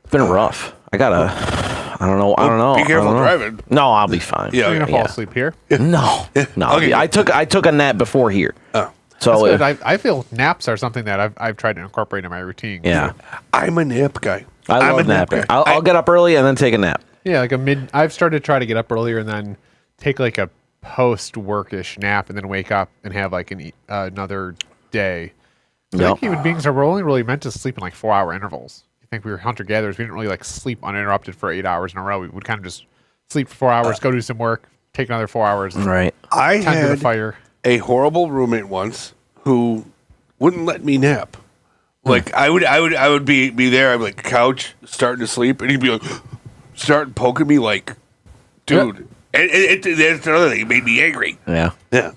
it's been rough. I don't know. Be careful I don't know. driving. No, I'll be fine. Yeah. You're gonna fall asleep here. No. Okay. I took a nap before here. Oh. So That's good. I feel naps are something that I've tried to incorporate in my routine. yeah, I'm a nap guy. I I'm love a nap napping. guy. I'll get up early and then take a nap. Yeah, like I've started to try to get up earlier and then take like a post-workish nap and then wake up and have like another day. I Yep. think human beings are only really meant to sleep in like 4-hour intervals. I think we were hunter-gatherers. We didn't really like sleep uninterrupted for 8 hours in a row. We would kind of just sleep for 4 hours, go do some work, take another 4 hours, and Right. I time to the had fire. a horrible roommate once who wouldn't let me nap. Like I would be there. I'd be like couch starting to sleep, and he'd be like starting poking me like, dude. And that's another thing. It made me angry. Yeah. Yeah.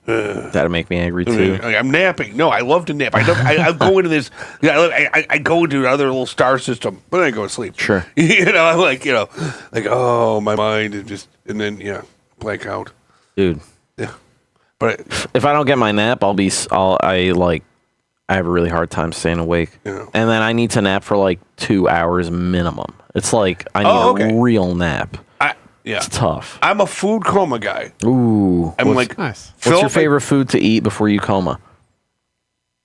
That'd make me angry too. I'm napping. No, I love to nap. I go into this. I go into another little star system, but then I go to sleep. Sure. I'm like oh, my mind is just, and then blank out. Dude. Yeah. But If I don't get my nap, I have a really hard time staying awake. Yeah. And then I need to nap for like 2 hours minimum. It's like I need a real nap. It's tough. I'm a food coma guy. Ooh. I'm like, Nice. What's your favorite food to eat before you coma?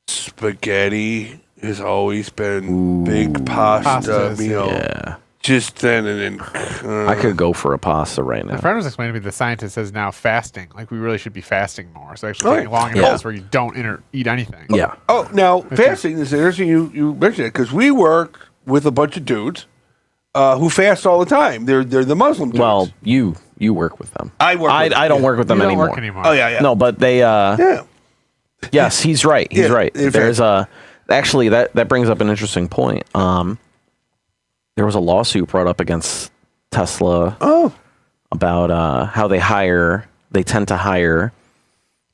spaghetti has always been big pasta Pastas, meal. Yeah. Just then and then. I could go for a pasta right My now. friend was explaining to me the scientist is now fasting. Like we really should be fasting more. So actually taking long Yeah. intervals where you don't eat anything. Yeah. Oh, now fasting is interesting. You mentioned it because we work with a bunch of dudes who fast all the time. They're the Muslim dudes. Well, you work with them. I work with them, I don't yeah. work with You them don't anymore. work anymore. Oh yeah. No, but they Yeah. yes, he's right. He's Yeah, right. in There's actually that brings up an interesting point. There was a lawsuit brought up against Tesla about how they tend to hire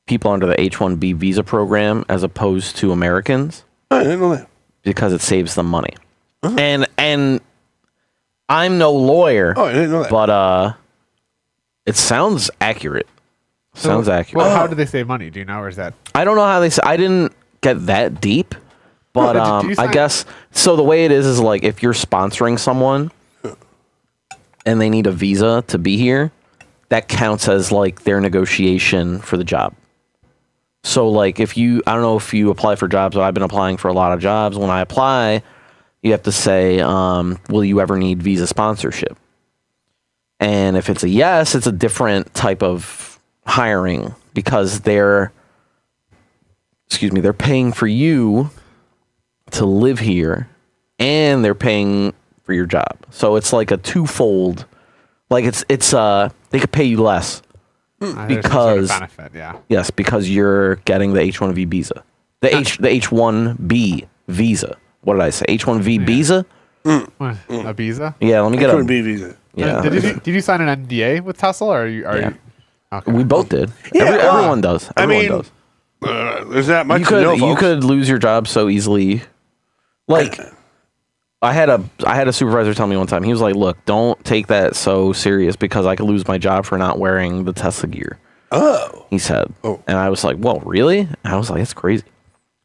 people under the H-1B visa program as opposed to Americans I didn't know that. because it saves them money. And I'm no lawyer, Oh, I didn't know that. but it sounds accurate. Sounds accurate. Well, how do they save money? Do you know, or is that? I don't know how they say. I didn't get that deep, but Did you I sign- guess so. The way it is like if you're sponsoring someone and they need a visa to be here, that counts as like their negotiation for the job. So like I don't know if you apply for jobs, but I've been applying for a lot of jobs. When I apply, you have to say, will you ever need visa sponsorship? And if it's a yes, it's a different type of hiring because they're paying for you to live here and they're paying for your job. So it's like a twofold, like it's they could pay you less. There's some sort of Because- benefit, yeah. Yes, because you're getting the H-1B visa. The H-1B visa. What did I say? H-1B visa? What, a visa? Yeah, let me get Couldn't a be visa. yeah. Did you sign an NDA with Tesla, or are you? Yeah. Okay. We both did. Yeah, Everyone does. Everyone does. There's that much You to know, could folks. lose your job so easily. Like I had a supervisor tell me one time. He was like, "Look, don't take that so serious because I could lose my job for not wearing the Tesla gear." Oh. He said. Oh. And I was like, "Well, really?" And I was like, "It's crazy."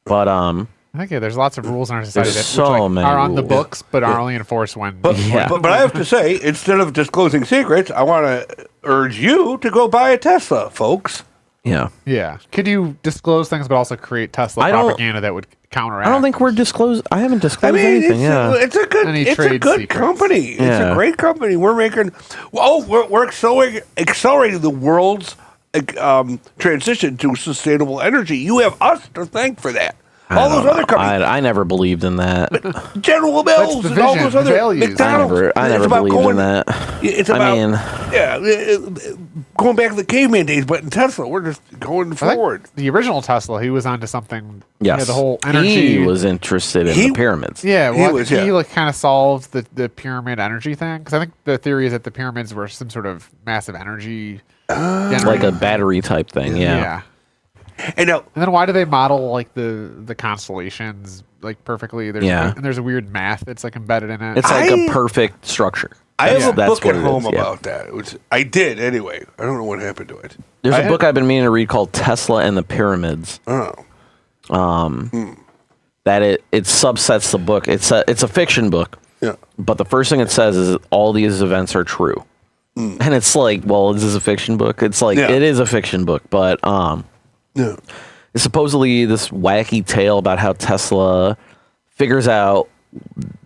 But I think there's lots of rules in our society There's that so which, many are on the rules. books but are only enforced when. But, Yeah. but I have to say, instead of disclosing secrets, I want to urge you to go buy a Tesla, folks. yeah. Yeah. Could you disclose things but also create Tesla I don't- propaganda that would counteract. I don't think we're disclosed. I haven't disclosed anything. It's a good, Any it's a trade good secrets. company. It's a great company. We're making, we're accelerating the world's transition to sustainable energy. You have us to thank for that. All those other companies, I never believed in that. General Mills, the and all vision, those the other values. McDonald's. I never It's about believed in that. It's about going back to the caveman days, but in Tesla, we're just going I think forward. the original Tesla, he was onto something. Yes, The whole energy. He was interested in the pyramids. Yeah, He well, was, he yeah. like kind of solved the pyramid energy thing, because I think the theory is that the pyramids were some sort of massive energy, Like a battery type thing. Yeah. And now, And then why do they model like the constellations like perfectly? There's and there's a weird math that's like embedded in it. It's like a perfect structure. I have a That's book what at it home is, yeah. about that. Which I did anyway. I don't know what happened to it. There's I a book I've been meaning to read called Tesla and the Pyramids. Oh, That it subsets the book. It's a fiction book. yeah. But the first thing it says is all these events are true. And it's like, well, is this a fiction book? It's like, Yeah. it is a fiction book, but Yeah. it's supposedly this wacky tale about how Tesla figures out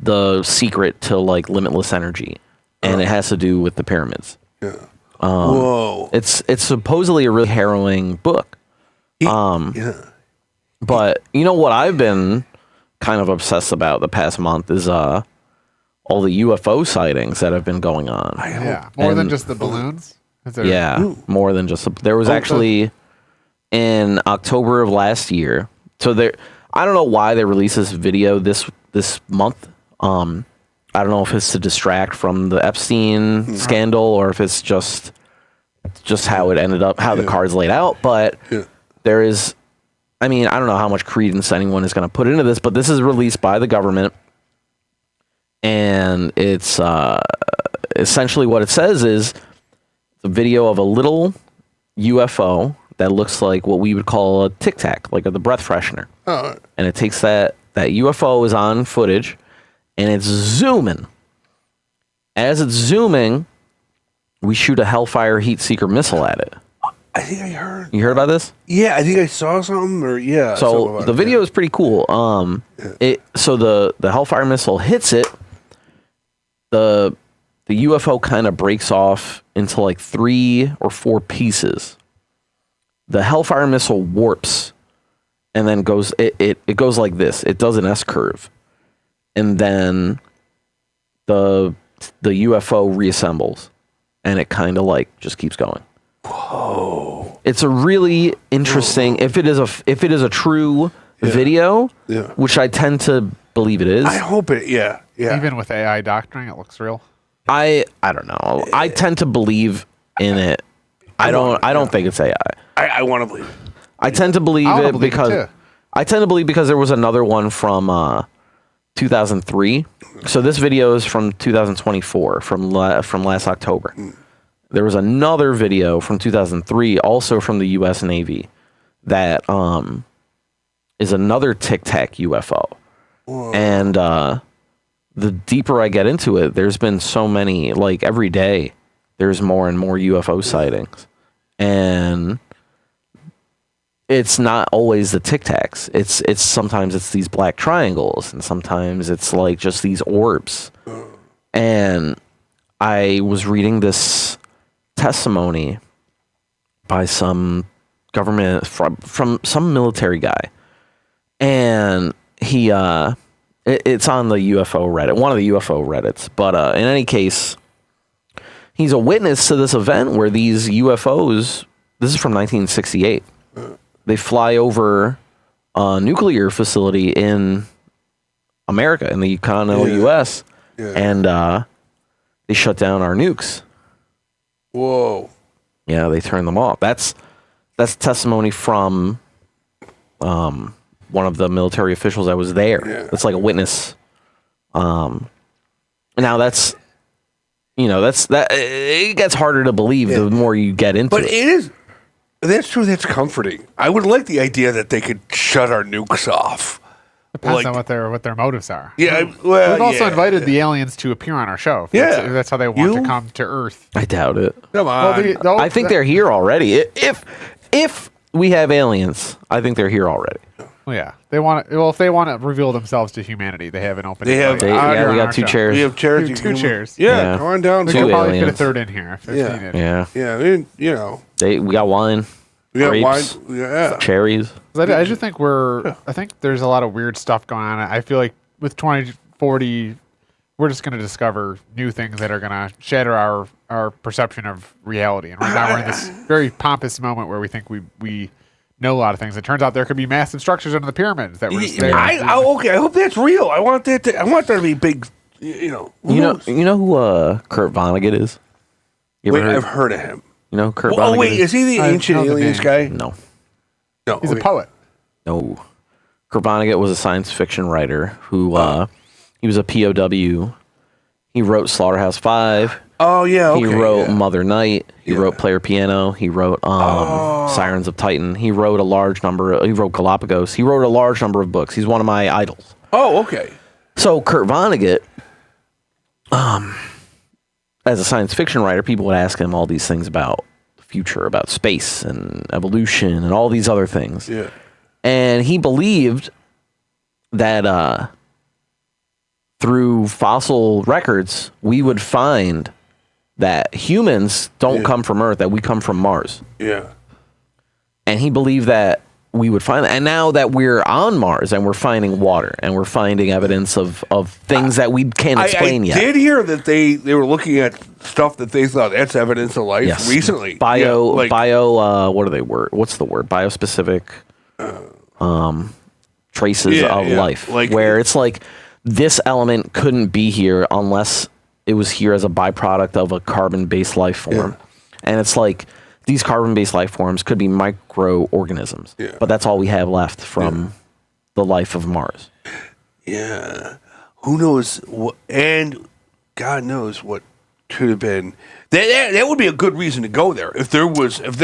the secret to like limitless energy. And it has to do with the pyramids. Yeah. Whoa. It's supposedly a really harrowing book. Yeah. But you know what I've been kind of obsessed about the past month is all the UFO sightings that have been going on. yeah, more than and- just the balloons. Is there- Yeah, more than just there was actually in October of last year. So there, I don't know why they released this video this month. I don't know if it's to distract from the Epstein scandal or if it's just how it ended up, how the cards laid out. But there is, I mean, I don't know how much credence anyone is going to put into this, but this is released by the government. And it's essentially what it says is the video of a little UFO that looks like what we would call a Tic Tac, like the breath freshener. And it takes that UFO is on footage and it's zooming. As it's zooming, we shoot a Hellfire heat seeker missile at it. I think I heard. You heard about this? Yeah, I think I saw something. Or something So about the it, video is pretty cool. So the Hellfire missile hits it. The UFO kind of breaks off into like 3 or 4 pieces. The Hellfire missile warps and then goes it goes like this. It does an S curve. And then the UFO reassembles and it kind of like just keeps going. Whoa. It's a really interesting if it is a true video, which I tend to believe it is. I hope it. Yeah. Even with AI doctoring, it looks real. I don't know. I tend to believe in it. I don't think it's AI. I want to believe it. I tend to believe I wanna it believe it because too. I tend to believe because there was another one from 2003. So this video is from 2024, from last October. There was another video from 2003, also from the U.S. Navy, that is another Tic Tac UFO. Whoa. And the deeper I get into it, there's been so many, like every day, there's more and more UFO sightings. And it's not always the Tic Tacs. It's sometimes it's these black triangles, and sometimes it's like just these orbs. And I was reading this testimony by some government from some military guy, and he it's on the UFO Reddit, one of the UFO Reddits. But in any case, he's a witness to this event where these UFOs. This is from 1968. They fly over a nuclear facility in America, in the continental U.S., and they shut down our nukes. Whoa. Yeah, they turned them off. That's testimony from one of the military officials that was there. Yeah. That's like a witness. Now that's it gets harder to believe the more you get into But it. it is. That's true. That's comforting. I would like the idea that they could shut our nukes off. Depends Like- on what their motives are. Yeah. Well, We've also yeah. invited the aliens to appear on our show. If Yeah. that's, if that's how they want You- to come to Earth. I doubt it. Come on. I think they're here already. If we have aliens, I think they're here already. Well, yeah, they want to. Well, if they want to reveal themselves to humanity, they have an open. They have- we got two chairs. We have chairs. Two chairs. Yeah, Yeah. come on down. We Two could probably fit a aliens. third in here if Yeah. needed. Yeah, Yeah, I mean, you know, we got wine, we got grapes, wine. Yeah. cherries. 'Cause I just think I think there's a lot of weird stuff going on. I feel like with 2040, we're just going to discover new things that are going to shatter our perception of reality. And right now we're in this very pompous moment where we think we know a lot of things. It turns out there could be massive structures under the pyramids that we're just there. Okay, I hope that's real. I want there to be big. You know. Who knows? You know who Kurt Vonnegut is? You ever Wait, heard? I've heard of him. You know who Kurt Oh Vonnegut wait, is he the I ancient know the aliens name. guy? No, No, He's a okay. poet. no. Kurt Vonnegut was a science fiction writer who he was a POW. He wrote Slaughterhouse-Five. Oh yeah, okay. He wrote yeah. Mother Night. He wrote Player Piano. He wrote Sirens of Titan. He wrote he wrote Galapagos. He wrote a large number of books. He's one of my idols. Oh, okay. So Kurt Vonnegut, as a science fiction writer, people would ask him all these things about the future, about space and evolution and all these other things. Yeah. And he believed that through fossil records, we would find that humans don't come from Earth, that we come from Mars. Yeah. And he believed that we would find that. And now that we're on Mars and we're finding water and we're finding evidence of things that we can't explain I yet. did hear that they were looking at stuff that they thought that's evidence of life Yes. recently. What are they what's the word? Biospecific traces Yeah, of yeah. life. Like- where it's like this element couldn't be here unless it was here as a byproduct of a carbon-based life form. And it's like these carbon-based life forms could be microorganisms. Yeah. But that's all we have left from the life of Mars. Yeah. Who knows what, and God knows what could have been. That would be a good reason to go there. If there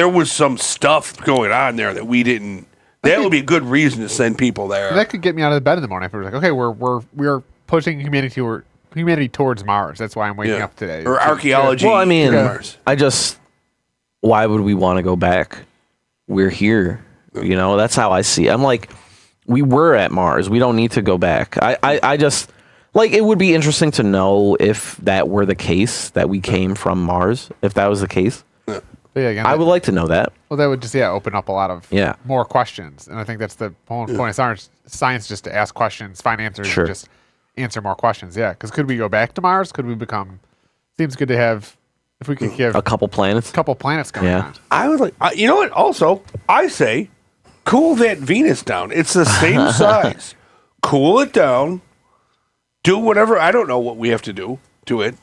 was some stuff going on there that we didn't, that would be a good reason to send people there. That could get me out of the bed in the morning if it was like, okay, we're pushing humanity towards Mars. That's why I'm waking up today. Or archaeology. Well, I mean, to Mars. why would we want to go back? We're here. You know, that's how I see it. I'm like, we were at Mars. We don't need to go back. I just, like, it would be interesting to know if that were the case, that we came from Mars, if that was the case. But yeah, again, I would like to know that. Well, that would just open up a lot of more questions, and I think that's the whole point of science, just to ask questions, find answers, Sure. and just answer more questions. Yeah, because could we go back to Mars? Could we become? Seems good to have. If we could give A couple planets. couple planets going Yeah. on. I would like, you know what? Also, I say, cool that Venus down. It's the same size. Cool it down. Do whatever. I don't know what we have to do to it.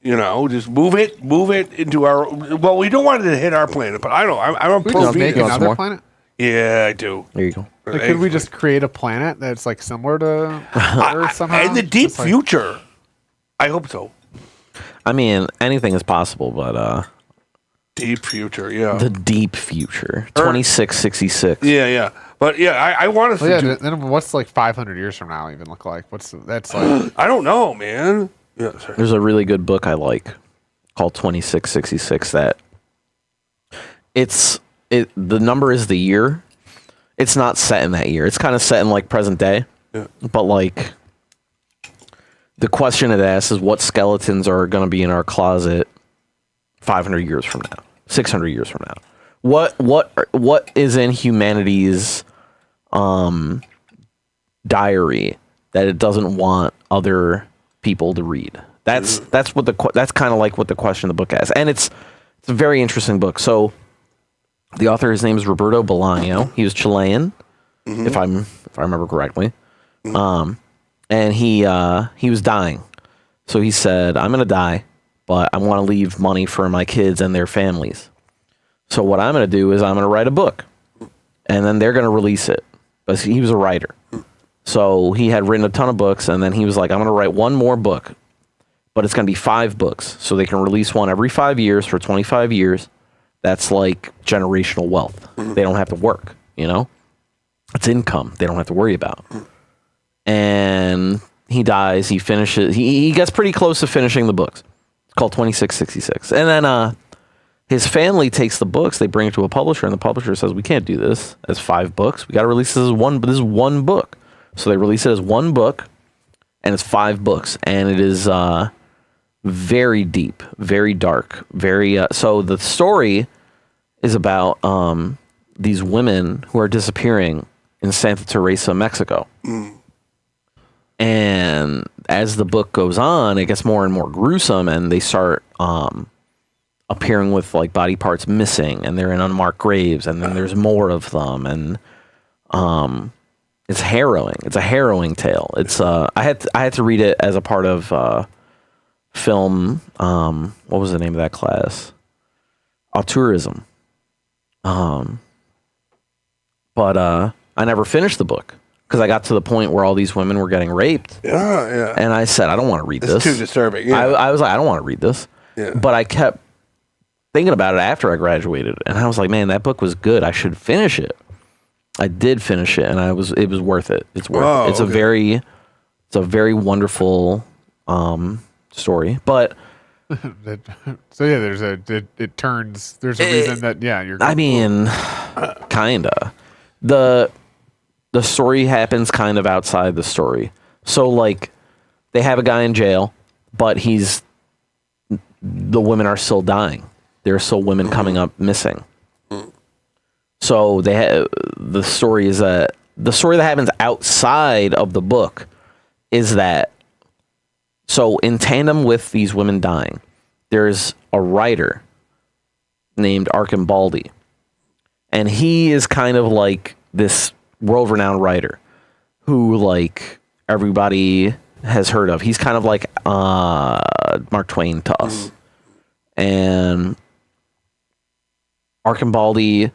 You know, just move it into our. Well, we don't want it to hit our planet, but I don't. I'm a We pro just make Venus. another more? planet. Yeah, I do. There you go. Like, could we just create a planet that's like similar to Earth somehow? in the deep Just like- future? I hope so. I mean, anything is possible, but Deep future, yeah. the deep future. 2666. Yeah. But yeah, I want us Well, yeah. to do. Then what's like 500 years from now even look like? That's like? I don't know, man. Yeah, sorry. There's a really good book I like called 2666 that the number is the year. It's not set in that year. It's kind of set in like present day. Yeah. But like the question it asks is what skeletons are going to be in our closet 500 years from now, 600 years from now. What is in humanity's diary that it doesn't want other people to read? That's kind of like what the question the book asks, and it's a very interesting book. So the author, his name is Roberto Bolaño. He was Chilean, if I remember correctly, and he was dying. So he said, "I'm gonna die, but I want to leave money for my kids and their families. So what I'm gonna do is I'm gonna write a book, and then they're gonna release it." But he was a writer, so he had written a ton of books, and then he was like, "I'm gonna write one more book, but it's gonna be 5 books, so they can release one every 5 years for 25 years." That's like generational wealth. They don't have to work, you know? It's income they don't have to worry about. And he dies, he finishes, he gets pretty close to finishing the books. It's called 2666. And then His family takes the books, they bring it to a publisher, and the publisher says, we can't do this as 5 books. We got to release this as one, but this is one book. So they release it as one book, and it's 5 books, and it is very deep, very dark, very. So the story is about these women who are disappearing in Santa Teresa, Mexico. And as the book goes on, it gets more and more gruesome, and they start appearing with like body parts missing, and they're in unmarked graves, and then there's more of them, and it's harrowing. It's a harrowing tale. It's I had to read it as a part of film. What was the name of that class? Auteurism. But I never finished the book because I got to the point where all these women were getting raped. Yeah. And I said, I don't want to read this. It's too disturbing. Yeah. I was like, I don't want to read this. Yeah. But I kept thinking about it after I graduated, and I was like, man, that book was good. I should finish it. I did finish it, and it was worth it. It's worth it. It's a very wonderful story. But so yeah, there's a reason that you're. I mean, kinda. The story happens kind of outside the story. So like, they have a guy in jail, but the women are still dying. There are still women coming up missing. So the story that happens outside of the book is that, so in tandem with these women dying, there's a writer named Archambaldi, and he is kind of like this world-renowned writer who like everybody has heard of. He's kind of like Mark Twain to us. And Archambaldi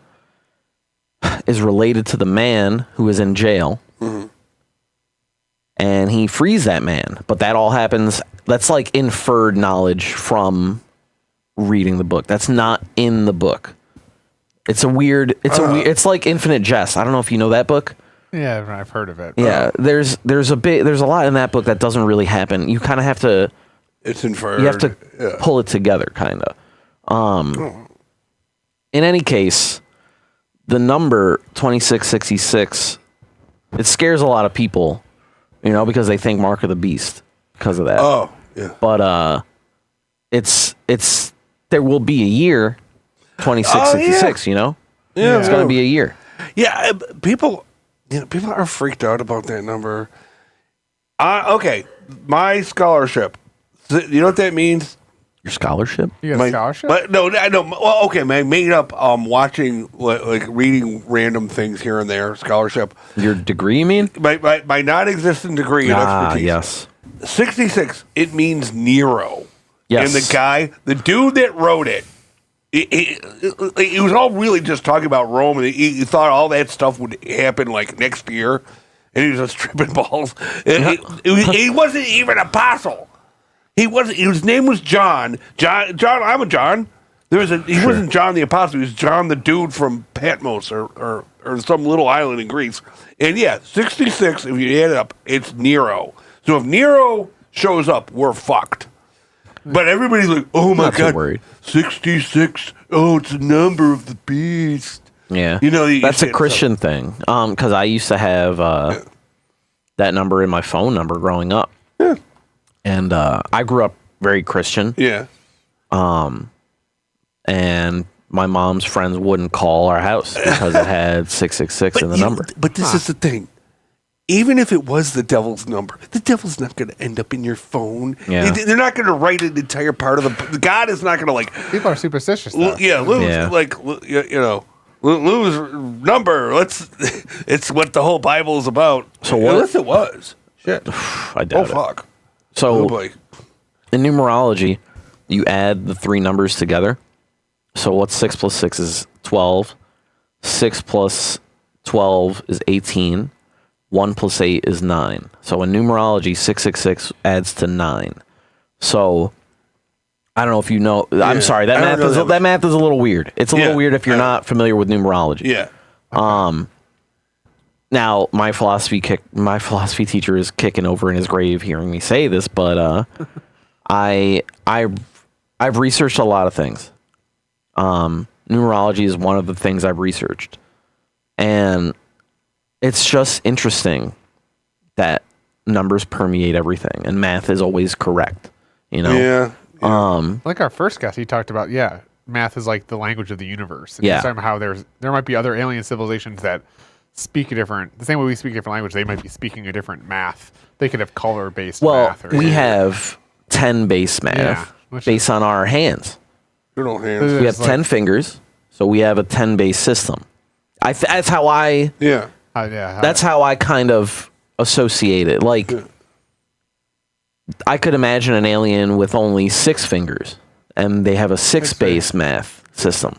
is related to the man who is in jail. And he frees that man. But that all happens, that's like inferred knowledge from reading the book. That's not in the book. It's it's like Infinite Jest. I don't know if you know that book. Yeah, I've heard of it. Yeah, there's a lot in that book that doesn't really happen. You kind of have to. It's inferred. You have to pull it together, kind of. In any case, the number 2666, it scares a lot of people, because they think Mark of the Beast because of that. Oh, yeah. But it's there will be a year 2666. Yeah, it's going to be a year. Yeah, people are freaked out about that number. Okay, my scholarship. You know what that means? Your scholarship? You got a scholarship? But no. Well, okay, man. Made up. Watching like reading random things here and there. Scholarship. Your degree, you mean? My non-existent degree in expertise. Yes. 66. It means Nero. Yes. And the dude that wrote it, he was all really just talking about Rome, and he thought all that stuff would happen like next year, and he was just tripping balls. He wasn't even an apostle. He wasn't. His name was John. John. I'm a John. He wasn't John the apostle. He was John the dude from Patmos or some little island in Greece. And 66. If you add it up, it's Nero. So if Nero shows up, we're fucked. But everybody's like, "Oh my god, worried. 66! Oh, it's a number of the beast." Yeah, that's a Christian thing. Because I used to have that number in my phone number growing up. Yeah. And I grew up very Christian. Yeah. And my mom's friends wouldn't call our house because it had 666 in the number. But this is the thing. Even if it was the devil's number, the devil's not going to end up in your phone. Yeah. They're not going to write an entire part of the. God is not going to like. People are superstitious. Though. Lose number. It's what the whole Bible is about. So what? Unless it was. Shit. I doubt it. Fuck. So boy. In numerology, you add the 3 numbers together. So what's 6 plus 6 is 12. 6 plus 12 is 18. 1 plus 8 is 9. So in numerology, 666 adds to 9. So I don't know if you know. I'm sorry. That math is a little weird. It's a little weird if you're not familiar with numerology. Yeah. Now my philosophy teacher is kicking over in his grave hearing me say this, but I've researched a lot of things. Numerology is one of the things I've researched. And it's just interesting that numbers permeate everything and math is always correct, you know? Yeah. Like our first guest, he talked about, math is like the language of the universe. And Yeah. he's talking about how there might be other alien civilizations that speak the same way we speak a different language, they might be speaking a different math. They could have color-based Well, math. we have 10 base math based on our hands. Good old hands. We have 10 fingers, so we have a 10 base system. That's how I Yeah. that's how I kind of associate it. Like, I could imagine an alien with only 6 fingers, and they have a 6-base math system.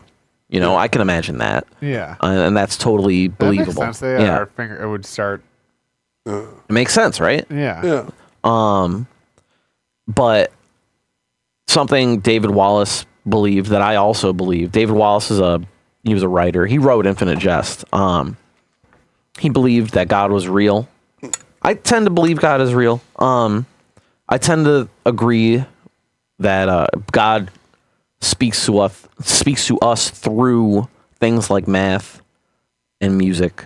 You know, I can imagine that. Yeah. And that's totally believable. That makes sense. Our finger, it would start. It makes sense, right? Yeah. Yeah. But something David Wallace believed that I also believe. David Wallace he was a writer. He wrote Infinite Jest. He believed that God was real. I tend to believe God is real. I tend to agree that God speaks to us through things like math and music.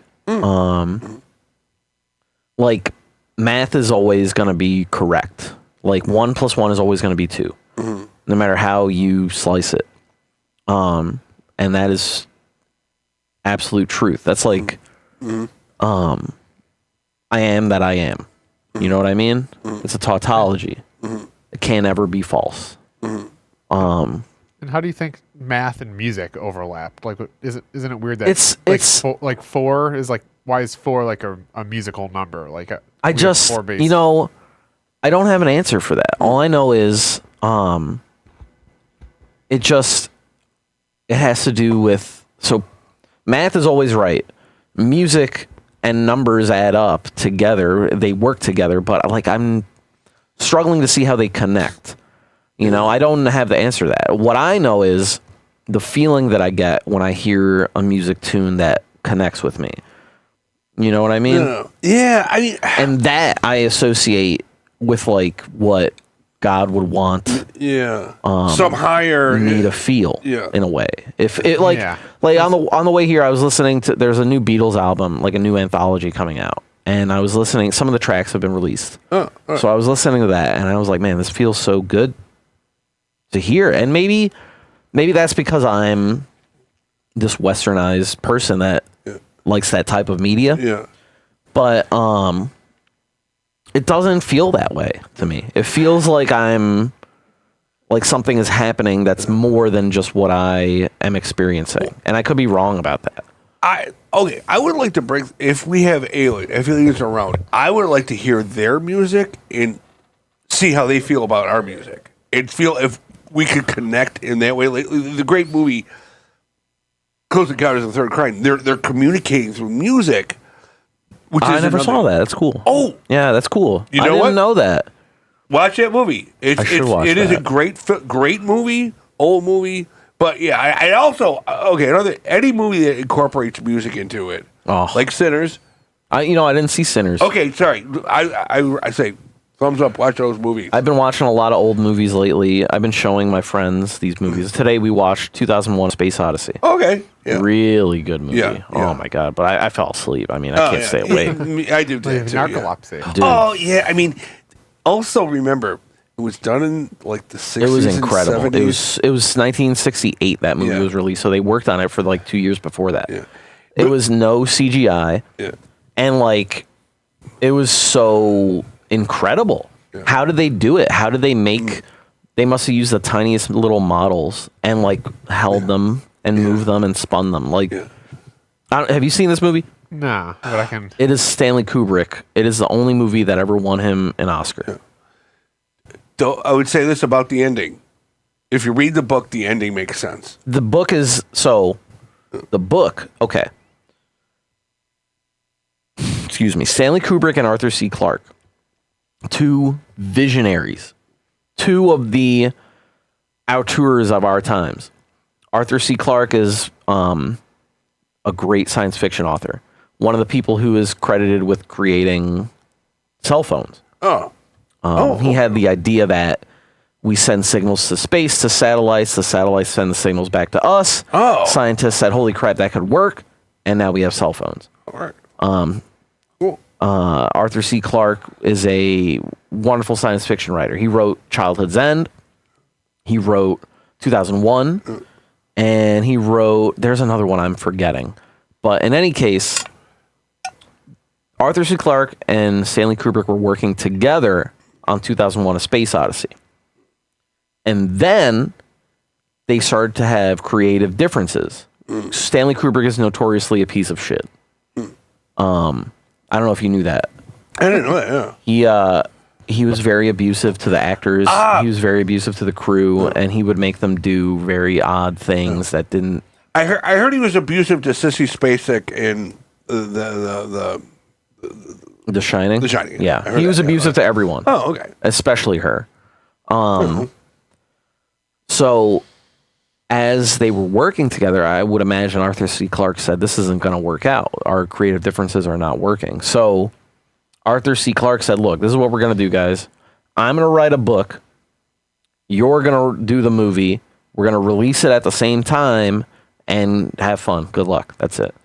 Like, math is always going to be correct. Like, 1 + 1 is always going to be 2, no matter how you slice it. And that is absolute truth. That's like, I am that I am. You know what I mean? It's a tautology. It can't ever be false. And how do you think math and music overlap? Like, isn't it weird that it's like 4 is like, why is 4 like a musical number? Like, we have I 4 base. don't have an answer for that. All I know is, it has to do with, so math is always right. Music and numbers add up together. They work together, but like, I'm struggling to see how they connect. I don't have the answer to that. What I know is the feeling that I get when I hear a music tune that connects with me. You know what I mean? Yeah. I mean, and that I associate with like what God would want. Some higher me to feel. In a way. If it like on the way here, I was listening to. There's a new Beatles album, like a new anthology coming out, and I was listening. Some of the tracks have been released, so I was listening to that, and I was like, man, this feels so good to hear. And maybe that's because I'm this westernized person that likes that type of media. Yeah. But it doesn't feel that way to me. It feels like I'm like something is happening that's more than just what I am experiencing. And I could be wrong about that. I would like to break, if we have aliens around, I would like to hear their music and see how they feel about our music. And feel if we could connect in that way. Like, the great movie Close Encounters of the Third Kind, they're communicating through music. Which I never saw that. That's cool. Oh, yeah, that's cool. You know I didn't know that. Watch that movie. It is a great movie, old movie. But yeah, I also any movie that incorporates music into it, like Sinners. I didn't see Sinners. Okay, sorry. I say thumbs up. Watch those movies. I've been watching a lot of old movies lately. I've been showing my friends these movies. Today we watched 2001: Space Odyssey. Okay, yeah. Really good movie. Yeah. Oh my god! But I fell asleep. I mean, I can't stay awake. I do too. Narcolepsy. Dude. Oh yeah. I mean, also remember it was done in like the 60s. It was incredible. And 70s. It was 1968 that movie was released. So they worked on it for like 2 years before that. Yeah. It was no CGI. Yeah. And like, it was so incredible. Yeah. How did they do it? How did they make? They must have used the tiniest little models and like held them and moved them and spun them. Like, have you seen this movie? Nah, but I can. It is Stanley Kubrick. It is the only movie that ever won him an Oscar. I would say this about the ending. If you read the book, the ending makes sense. The book is okay. Excuse me. Stanley Kubrick and Arthur C. Clarke. 2 visionaries. 2 of the auteurs of our times. Arthur C. Clarke is a great science fiction author. One of the people who is credited with creating cell phones. He had the idea that We send signals to space, to satellites. The satellites send the signals back to us. Oh. Scientists said, holy crap, that could work. And now we have cell phones. All right. Cool. Arthur C. Clarke is a wonderful science fiction writer. He wrote Childhood's End. He wrote 2001. And he wrote, there's another one I'm forgetting. But in any case, Arthur C. Clarke and Stanley Kubrick were working together on 2001: A Space Odyssey. And then they started to have creative differences. Stanley Kubrick is notoriously a piece of shit. I don't know if you knew that. I didn't know that, yeah. He was very abusive to the actors. He was very abusive to the crew, and he would make them do very odd things that didn't. I heard he was abusive to Sissy Spacek in the Shining? The Shining. Yeah. I heard He was that, yeah. abusive to everyone. Oh, okay. Especially her. So as they were working together, I would imagine Arthur C. Clarke said, this isn't going to work out. Our creative differences are not working. So Arthur C. Clarke said, look, this is what we're going to do, guys. I'm going to write a book. You're going to do the movie. We're going to release it at the same time and have fun. Good luck. That's it.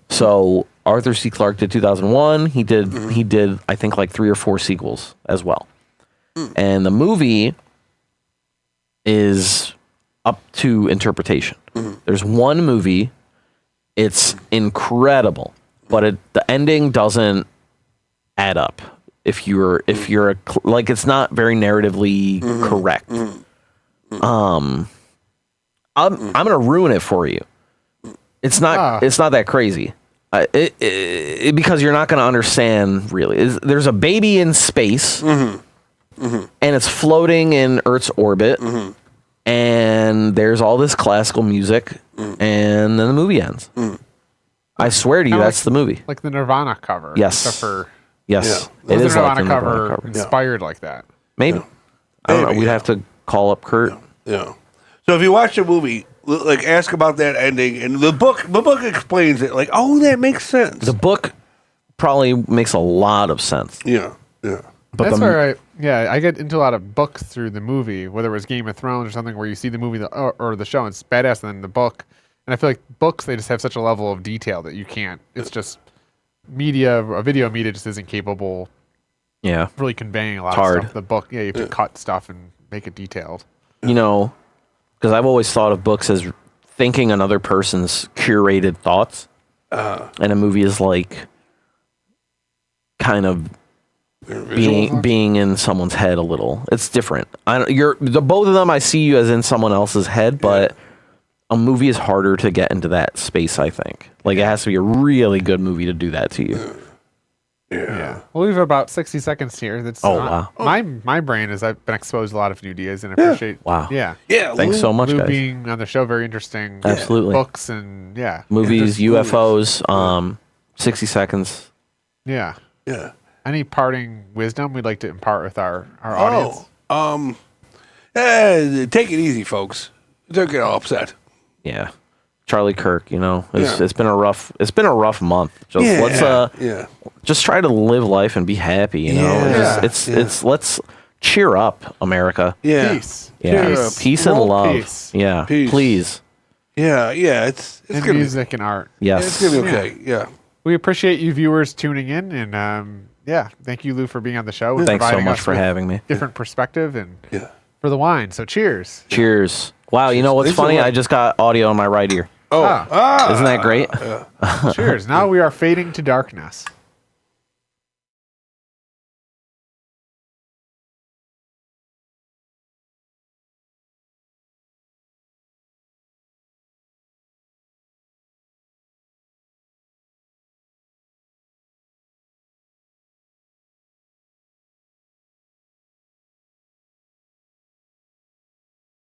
So Arthur C. Clarke did 2001. He did, I think, like 3 or 4 sequels as well. And the movie is up to interpretation. There's one movie. It's incredible, but the ending doesn't add up. If you're like, it's not very narratively correct. I'm gonna ruin it for you. It's not that crazy. Because you're not gonna understand really. There's a baby in space, and it's floating in Earth's orbit, and there's all this classical music, and then the movie ends. I swear to you, that's the movie. Like the Nirvana cover. Yes. Except for Yes, Yeah. it is the like Nirvana the cover, Nirvana cover. inspired like that. Maybe. I don't know. Maybe, We'd yeah. have to call up Kurt. Yeah. So if you watch the movie, like ask about that ending, and the book explains it. Like, oh, that makes sense. The book probably makes a lot of sense. Yeah. Yeah. But That's where I get into a lot of books through the movie, whether it was Game of Thrones or something where you see the movie or the show and it's badass, and then the book. And I feel like books, they just have such a level of detail that you can't. It's just media, a video media just isn't capable yeah. of really conveying a lot It's of hard. stuff. The book, you have to cut stuff and make it detailed. You know, because I've always thought of books as thinking another person's curated thoughts. And a movie is like kind of being in someone's head a little. It's different. Both of them I see you as in someone else's head, but a movie is harder to get into that space, I think. Like, it has to be a really good movie to do that to you. Yeah. Well, we have about 60 seconds here. That's wow. My brain is, I've been exposed to a lot of new ideas, and I appreciate. Wow. Yeah. Yeah. Thanks so much, Lou guys. being on the show, very interesting. Absolutely. Books and Movies, Just UFOs, 60 seconds. Yeah. Yeah. Any parting wisdom we'd like to impart with our audience? Take it easy, folks. Don't get all upset. Yeah. Charlie Kirk, you know, Yeah. it's been a rough month. Just just try to live life and be happy, you know. Yeah. It's let's cheer up, America. Yeah. Peace. Yeah. Peace and World love. peace. Yeah. Peace. Please. Yeah. Yeah. It's And gonna music and art. Yes. it's gonna be okay. Yeah. We appreciate you viewers tuning in, and thank you, Lou, for being on the show. And Thanks so providing much us for with having me. different perspective and Yeah. for the wine. So cheers. Cheers. Wow, you know what's Thanks a funny? lot. I just got audio in my right ear. Oh. Ah. Isn't that great? Cheers. Now we are fading to darkness.